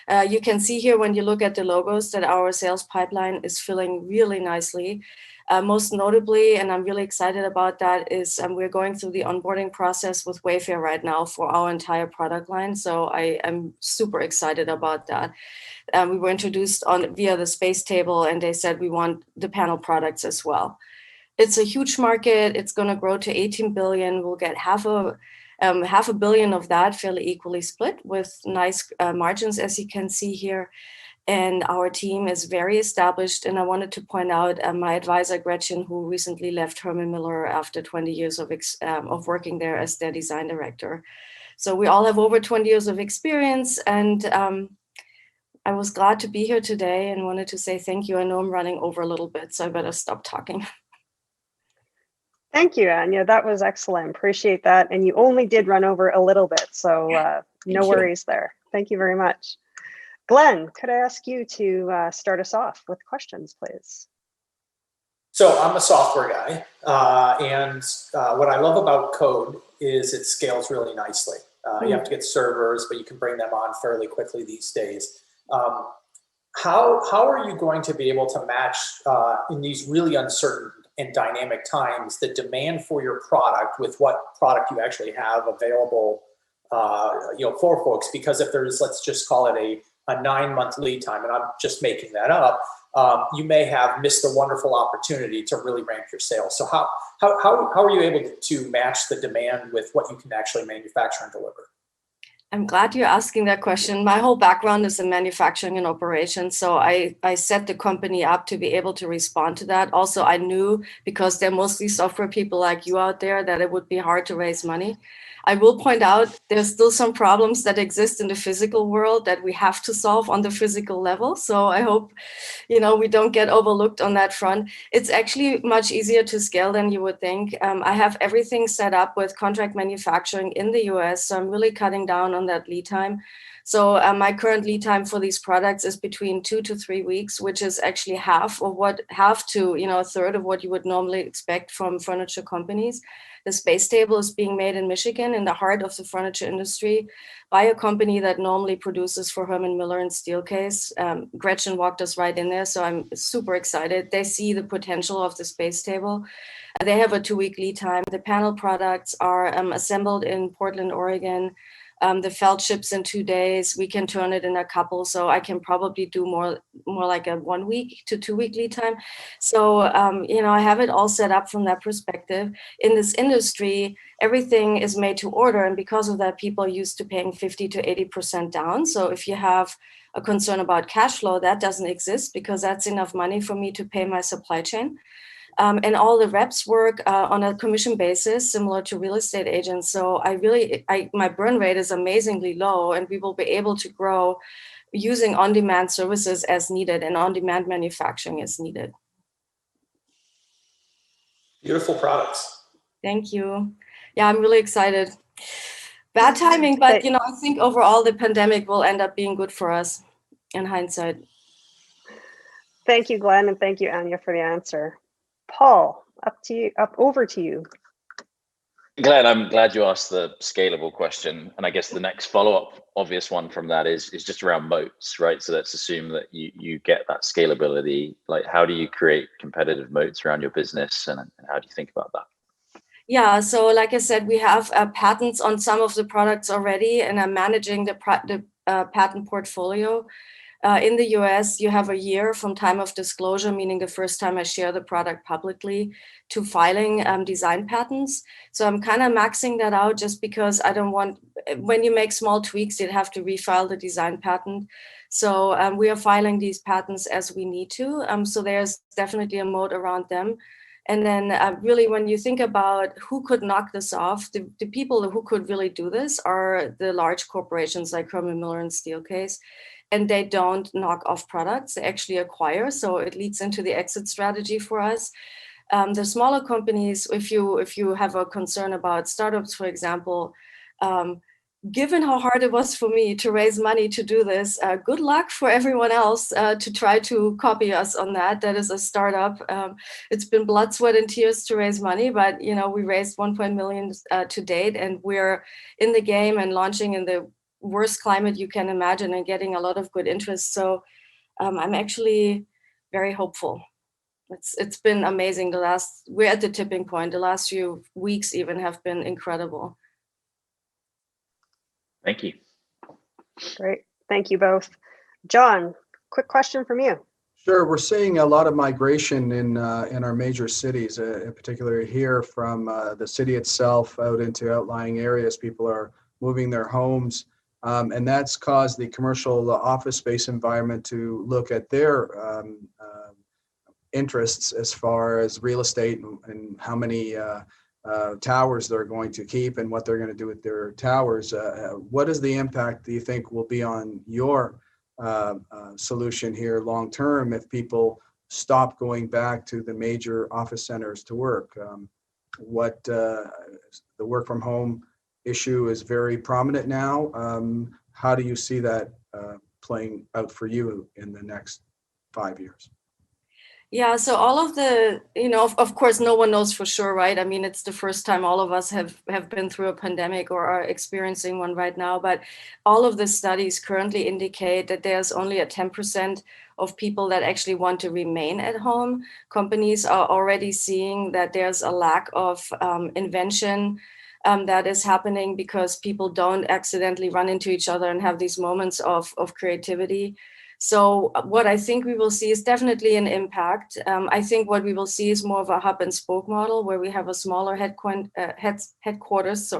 You can see here when you look at the logos that our sales pipeline is filling really nicely. Most notably, and I'm really excited about that, is we're going through the onboarding process with Wayfair right now for our entire product line. So I am super excited about that. We were introduced via the space table, and they said we want the panel products as well. It's a huge market. It's going to grow to 18 billion. We'll get half a billion of that fairly equally split with nice margins, as you can see here. And our team is very established. And I wanted to point out my advisor, Gretchen, who recently left Herman Miller after 20 years of working there as their design director. So we all have over 20 years of experience. And I was glad to be here today and wanted to say thank you. I know I'm running over a little bit, so I better stop talking. Thank you, Anya. That was excellent. Appreciate that. And you only did run over a little bit, so no worries there. Thank you very much. Glenn, could I ask you to start us off with questions, please? So I'm a software guy, and what I love about code is it scales really nicely. You have to get servers, but you can bring them on fairly quickly these days. How are you going to be able to match in these really uncertain and dynamic times the demand for your product with what product you actually have available for folks? Because if there's, let's just call it a 9-month lead time, and I'm just making that up, you may have missed a wonderful opportunity to really ramp your sales. So how are you able to match the demand with what you can actually manufacture and deliver? I'm glad you're asking that question. My whole background is in manufacturing and operations. So I set the company up to be able to respond to that. Also, I knew, because they're mostly software people like you out there, that it would be hard to raise money. I will point out there's still some problems that exist in the physical world that we have to solve on the physical level. So I hope, we don't get overlooked on that front. It's actually much easier to scale than you would think. I have everything set up with contract manufacturing in the US. So I'm really cutting down on that lead time. So my current lead time for these products is between 2 to 3 weeks, which is actually half to a third of what you would normally expect from furniture companies. The space table is being made in Michigan, in the heart of the furniture industry, by a company that normally produces for Herman Miller and Steelcase. Gretchen walked us right in there, so I'm super excited. They see the potential of the space table. They have a 2-week lead time. The panel products are assembled in Portland, Oregon. The felt ships in 2 days. We can turn it in a couple, so I can probably do more like a 1 week to 2 week lead time. So I have it all set up from that perspective. In this industry, everything is made to order, and because of that, people are used to paying 50 to 80% down. So if you have a concern about cash flow, that doesn't exist, because that's enough money for me to pay my supply chain. And all the reps work on a commission basis, similar to real estate agents. So my burn rate is amazingly low, and we will be able to grow using on-demand services as needed and on-demand manufacturing as needed. Beautiful products. Thank you. Yeah, I'm really excited. Bad timing, but I think overall the pandemic will end up being good for us in hindsight. Thank you, Glenn, and thank you, Anya, for the answer. Paul, over to you. Glenn, I'm glad you asked the scalable question. And I guess the next follow-up obvious one from that is just around moats, right? So let's assume that you get that scalability. Like, how do you create competitive moats around your business, and how do you think about that? Yeah, so like I said, we have patents on some of the products already, and I'm managing the patent portfolio. In the US, you have a year from time of disclosure, meaning the first time I share the product publicly, to filing design patents. So I'm kind of maxing that out just because I don't want, when you make small tweaks, you'd have to refile the design patent. So we are filing these patents as we need to. So there's definitely a moat around them. And then really, when you think about who could knock this off, the people who could really do this are the large corporations like Herman Miller and Steelcase. And they don't knock off products, they actually acquire. So it leads into the exit strategy for us. The smaller companies, if you have a concern about startups, for example, given how hard it was for me to raise money to do this, good luck for everyone else to try to copy us on that. That is a startup. It's been blood, sweat, and tears to raise money, but we raised 1 million to date, and we're in the game and launching in the worst climate you can imagine and getting a lot of good interest. So I'm actually very hopeful. It's been amazing. We're at the tipping point. The last few weeks even have been incredible. Thank you. Great. Thank you both. John, quick question from you. Sure. We're seeing a lot of migration in our major cities, in particular here from the city itself out into outlying areas. People are moving their homes, and that's caused the commercial office space environment to look at their interests as far as real estate and how many towers they're going to keep and what they're going to do with their towers. What is the impact do you think will be on your solution here long term if people stop going back to the major office centers to work? The work from home issue is very prominent now. How do you see that playing out for you in the next 5 years? Yeah, so all of the, of course, no one knows for sure, right? I mean, it's the first time all of us have been through a pandemic or are experiencing one right now. But all of the studies currently indicate that there's only a 10% of people that actually want to remain at home. Companies are already seeing that there's a lack of invention that is happening because people don't accidentally run into each other and have these moments of creativity. So what I think we will see is definitely an impact. I think what we will see is more of a hub and spoke model where we have a smaller headquarters,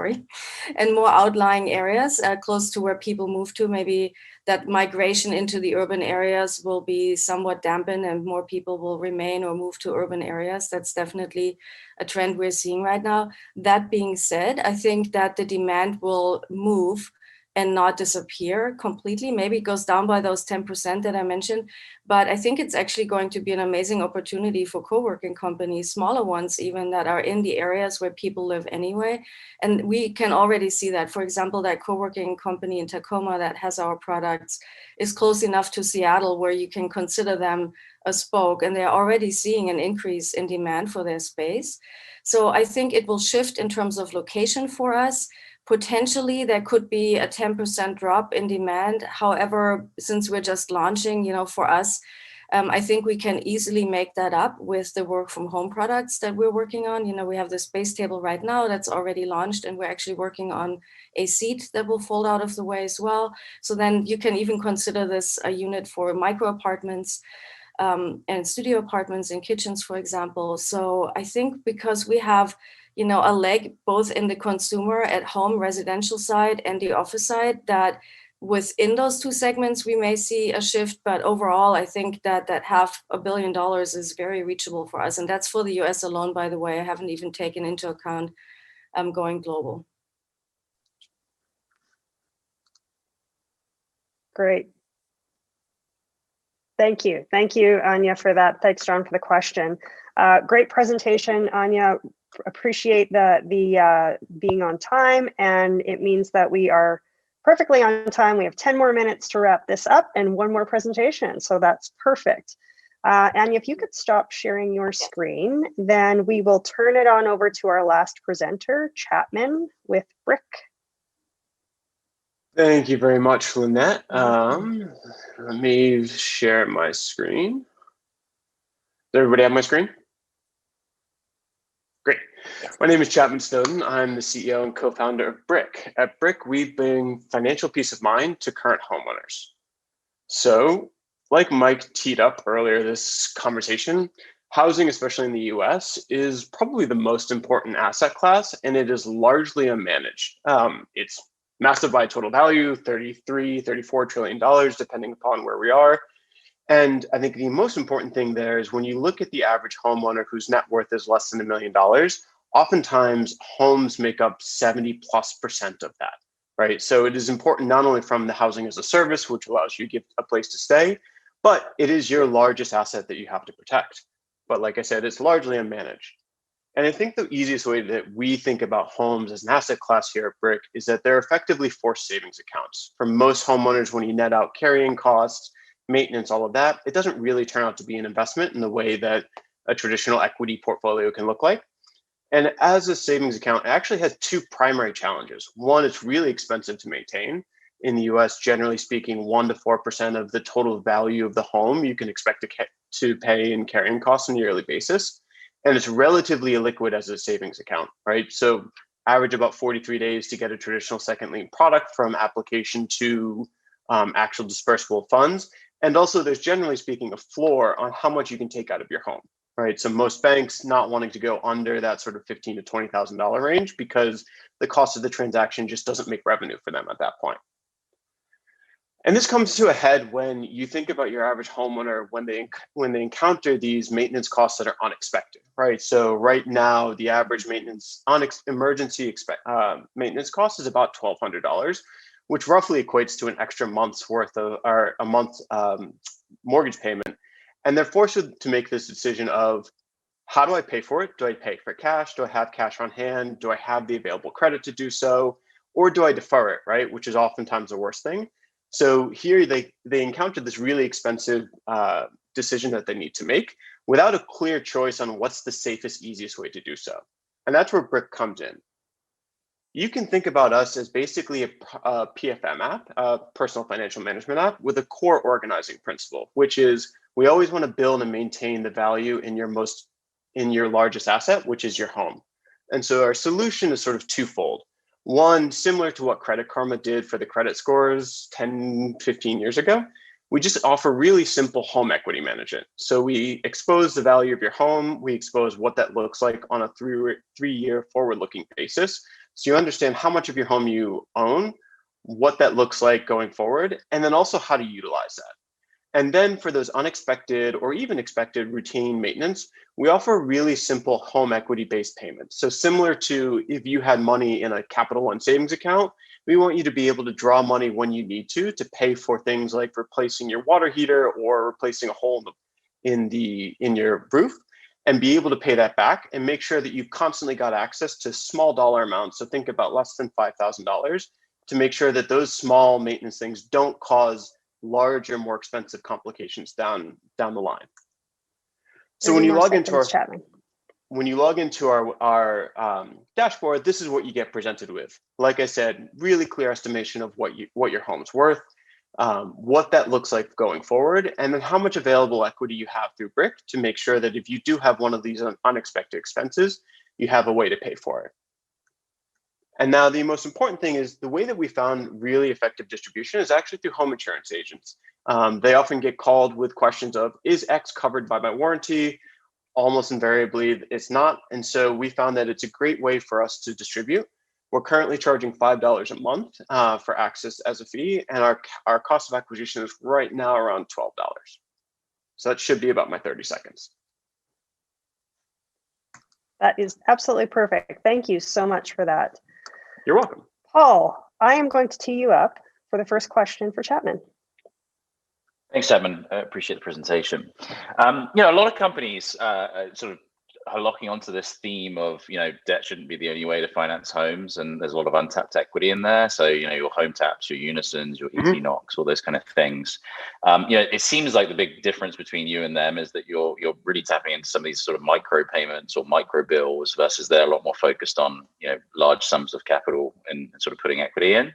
and more outlying areas close to where people move to. Maybe that migration into the urban areas will be somewhat dampened and more people will remain or move to urban areas. That's definitely a trend we're seeing right now. That being said, I think that the demand will move and not disappear completely. Maybe it goes down by those 10% that I mentioned, but I think it's actually going to be an amazing opportunity for co-working companies, smaller ones even, that are in the areas where people live anyway. And we can already see that. For example, that co-working company in Tacoma that has our products is close enough to Seattle where you can consider them a spoke, and they're already seeing an increase in demand for their space. So I think it will shift in terms of location for us. Potentially, there could be a 10% drop in demand. However, since we're just launching, for us, I think we can easily make that up with the work from home products that we're working on. We have the space table right now that's already launched, and we're actually working on a seat that will fold out of the way as well. So then you can even consider this a unit for micro apartments and studio apartments and kitchens, for example. So I think because we have a leg both in the consumer at home residential side and the office side, that within those two segments, we may see a shift. But overall, I think that $500 million is very reachable for us. And that's for the US alone, by the way. I haven't even taken into account going global. Great. Thank you. Thank you, Anya, for that. Thanks, John, for the question. Great presentation, Anya. Appreciate the being on time, and it means that we are perfectly on time. We have 10 more minutes to wrap this up and one more presentation, so that's perfect. Anya, if you could stop sharing your screen, then we will turn it on over to our last presenter, Chapman with Brick. Thank you very much, Lynette. Let me share my screen. Does everybody have my screen? Great. My name is Chapman Snowden. I'm the CEO and co-founder of Brick. At Brick, we bring financial peace of mind to current homeowners. So, like Mike teed up earlier this conversation, housing, especially in the US, is probably the most important asset class, and it is largely unmanaged. It's massive by total value, $34 trillion, depending upon where we are. And I think the most important thing there is when you look at the average homeowner whose net worth is less than $1 million, oftentimes homes make up 70+% of that, right? So it is important not only from the housing as a service, which allows you to get a place to stay, but it is your largest asset that you have to protect. But like I said, it's largely unmanaged. And I think the easiest way that we think about homes as an asset class here at Brick is that they're effectively forced savings accounts. For most homeowners, when you net out carrying costs, maintenance, all of that, it doesn't really turn out to be an investment in the way that a traditional equity portfolio can look like. And as a savings account, it actually has two primary challenges. One, it's really expensive to maintain. In the US, generally speaking, 1 to 4% of the total value of the home you can expect to pay in carrying costs on a yearly basis. And it's relatively illiquid as a savings account, right? So average about 43 days to get a traditional second lien product from application to actual dispersible funds. And also there's generally speaking a floor on how much you can take out of your home, right? So most banks not wanting to go under that sort of $15,000 to $20,000 range because the cost of the transaction just doesn't make revenue for them at that point. And this comes to a head when you think about your average homeowner when they encounter these maintenance costs that are unexpected, right? So right now, the average maintenance emergency maintenance cost is about $1,200, which roughly equates to an extra month's worth of or a month's mortgage payment. And they're forced to make this decision of how do I pay for it? Do I pay for cash? Do I have cash on hand? Do I have the available credit to do so? Or do I defer it, right? Which is oftentimes the worst thing. So here they encounter this really expensive decision that they need to make without a clear choice on what's the safest, easiest way to do so. And that's where Brick comes in. You can think about us as basically a PFM app, a personal financial management app with a core organizing principle, which is we always want to build and maintain the value in your largest asset, which is your home. And so our solution is sort of twofold. One, similar to what Credit Karma did for the credit scores 10, 15 years ago, we just offer really simple home equity management. So we expose the value of your home. We expose what that looks like on a three-year forward-looking basis. So you understand how much of your home you own, what that looks like going forward, and then also how to utilize that. And then for those unexpected or even expected routine maintenance, we offer really simple home equity-based payments. So similar to if you had money in a Capital One savings account, we want you to be able to draw money when you need to pay for things like replacing your water heater or replacing a hole in your roof, and be able to pay that back and make sure that you've constantly got access to small dollar amounts. So think about less than $5,000 to make sure that those small maintenance things don't cause larger, more expensive complications down the line. So when you log into our dashboard, this is what you get presented with. Like I said, really clear estimation of what your home's worth, what that looks like going forward, and then how much available equity you have through Brick to make sure that if you do have one of these unexpected expenses, you have a way to pay for it. And now the most important thing is the way that we found really effective distribution is actually through home insurance agents. They often get called with questions of, is X covered by my warranty? Almost invariably, it's not. And so we found that it's a great way for us to distribute. We're currently charging $5 a month for access as a fee, and our cost of acquisition is right now around $12. So that should be about my 30 seconds. That is absolutely perfect. Thank you so much for that. You're welcome. Paul, I am going to tee you up for the first question for Chapman. Thanks, Chapman. I appreciate the presentation. A lot of companies sort of locking onto this theme of, debt shouldn't be the only way to finance homes, and there's a lot of untapped equity in there. So, your home taps, your unisons, your ET-Knox, all those kind of things. It seems like the big difference between you and them is that you're really tapping into some of these sort of micro payments or micro bills versus they're a lot more focused on, large sums of capital and sort of putting equity in.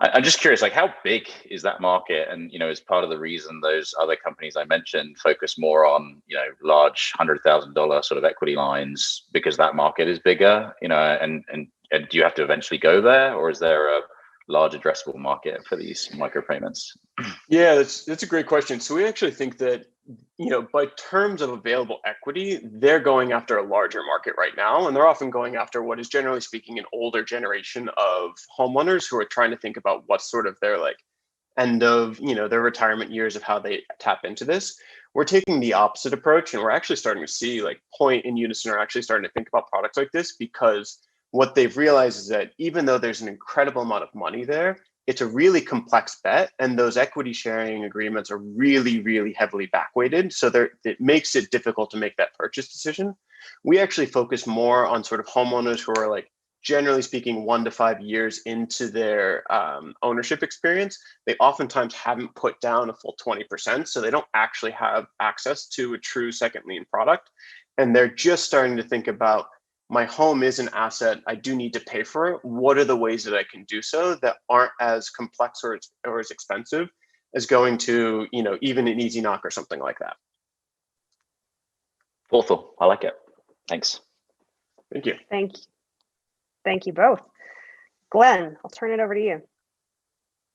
I'm just curious, like, how big is that market? And, is part of the reason those other companies I mentioned focus more on, large $100,000 sort of equity lines because that market is bigger, and do you have to eventually go there, or is there a large addressable market for these micropayments? Yeah, that's a great question. So we actually think that, by terms of available equity, they're going after a larger market right now. And they're often going after what is, generally speaking, an older generation of homeowners who are trying to think about what's sort of their end of, their retirement years of how they tap into this. We're taking the opposite approach, and we're actually starting to see Point and Unison are actually starting to think about products like this, because what they've realized is that even though there's an incredible amount of money there, it's a really complex bet, and those equity sharing agreements are really, really heavily backweighted. So it makes it difficult to make that purchase decision. We actually focus more on sort of homeowners who are generally speaking, 1 to 5 years into their ownership experience. They oftentimes haven't put down a full 20%, so they don't actually have access to a true second lien product. And they're just starting to think about, my home is an asset, I do need to pay for it. What are the ways that I can do so that aren't as complex or as expensive as going to, even an ET-Knock or something like that? Thoughtful. I like it. Thanks. Thank you. Thank you both. Glenn, I'll turn it over to you.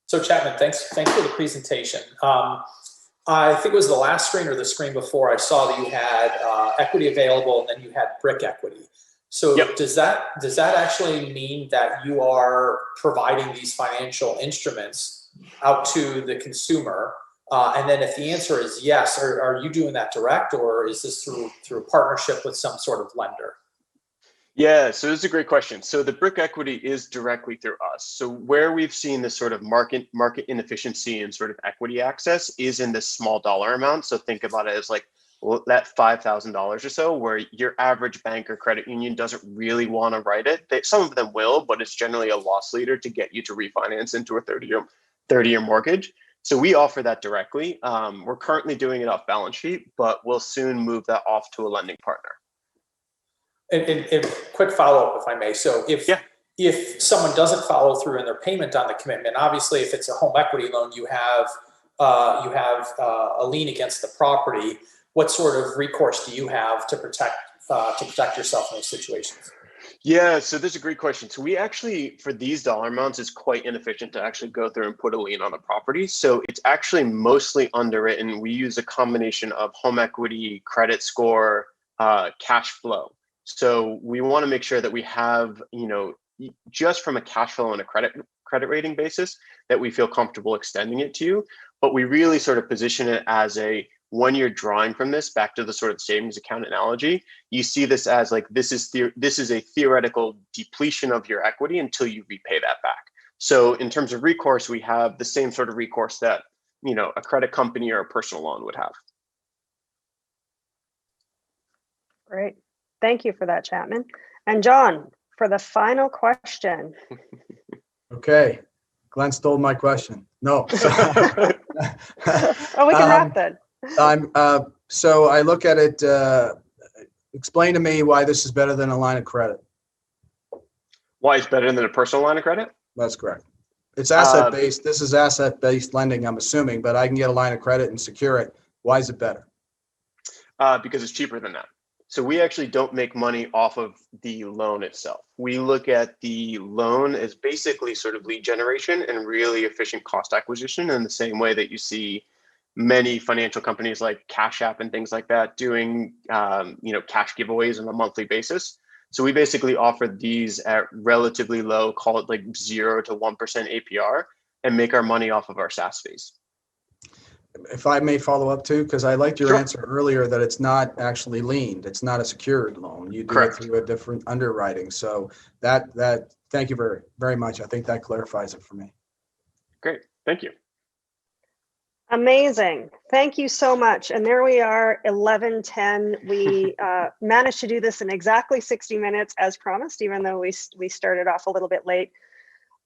So Chapman, thanks for the presentation. I think it was the last screen or the screen before, I saw that you had equity available, and then you had brick equity. So yep. Does that actually mean that you are providing these financial instruments out to the consumer? And then if the answer is yes, are you doing that direct, or is this through a partnership with some sort of lender? Yeah, so this is a great question. So the brick equity is directly through us. So where we've seen this sort of market inefficiency and sort of equity access is in this small dollar amount. So think about it as that $5,000 or so, where your average bank or credit union doesn't really want to write it. Some of them will, but it's generally a loss leader to get you to refinance into a 30-year mortgage. So we offer that directly. We're currently doing it off balance sheet, but we'll soon move that off to a lending partner. And quick follow-up, if I may. So if someone doesn't follow through in their payment on the commitment, obviously if it's a home equity loan, you have a lien against the property. What sort of recourse do you have to protect yourself in those situations? Yeah, so this is a great question. So we actually, for these dollar amounts, it's quite inefficient to actually go through and put a lien on the property. So it's actually mostly underwritten. We use a combination of home equity, credit score, cash flow. So we want to make sure that we have, just from a cash flow and a credit rating basis, that we feel comfortable extending it to you. But we really sort of position it as when you're drawing from this, back to the sort of savings account analogy, you see this as this is a theoretical depletion of your equity until you repay that back. So in terms of recourse, we have the same sort of recourse that, a credit company or a personal loan would have. Great. Thank you for that, Chapman. And John, for the final question. Okay. Glenn stole my question. No. Oh, we can wrap then. So I look at it, explain to me why this is better than a line of credit. Why it's better than a personal line of credit? That's correct. It's asset-based. This is asset-based lending, I'm assuming, but I can get a line of credit and secure it. Why is it better? Because it's cheaper than that. So we actually don't make money off of the loan itself. We look at the loan as basically sort of lead generation and really efficient cost acquisition, in the same way that you see many financial companies like Cash App and things like that doing cash giveaways on a monthly basis. So we basically offer these at relatively low, call it 0 to 1% APR, and make our money off of our SaaS fees. If I may follow up too, because I liked your Sure. answer earlier that it's not actually liened. It's not a secured loan. You do Correct. it through a different underwriting. So that thank you very, very much. I think that clarifies it for me. Great. Thank you. Amazing. Thank you so much. And there we are, 11:10. We managed to do this in exactly 60 minutes as promised, even though we started off a little bit late.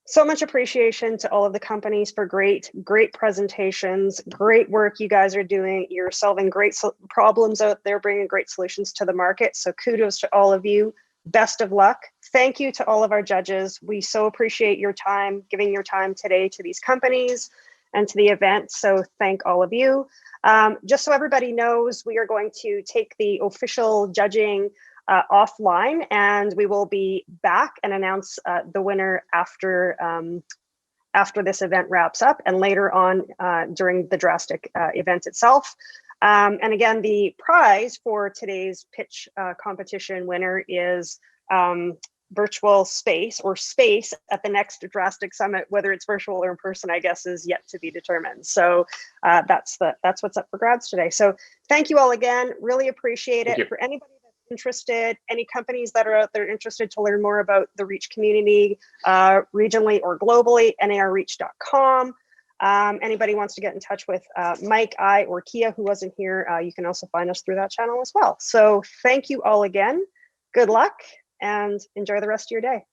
So much appreciation to all of the companies for great presentations, great work you guys are doing. You're solving great problems out there, bringing great solutions to the market. So kudos to all of you. Best of luck. Thank you to all of our judges. We so appreciate your time, giving your time today to these companies and to the event. So thank all of you. Just so everybody knows, we are going to take the official judging offline, and we will be back and announce the winner after this event wraps up and later on during the Drastic event itself. And again, the prize for today's pitch competition winner is virtual space or space at the next Drastic Summit. Whether it's virtual or in person, I guess, is yet to be determined. So that's what's up for grabs today. So thank you all again. Really appreciate it. For anybody that's interested, any companies that are out there interested to learn more about the Reach community, regionally or globally, narreach.com. Anybody wants to get in touch with Mike, I, or Kia, who wasn't here, you can also find us through that channel as well. So thank you all again. Good luck and enjoy the rest of your day.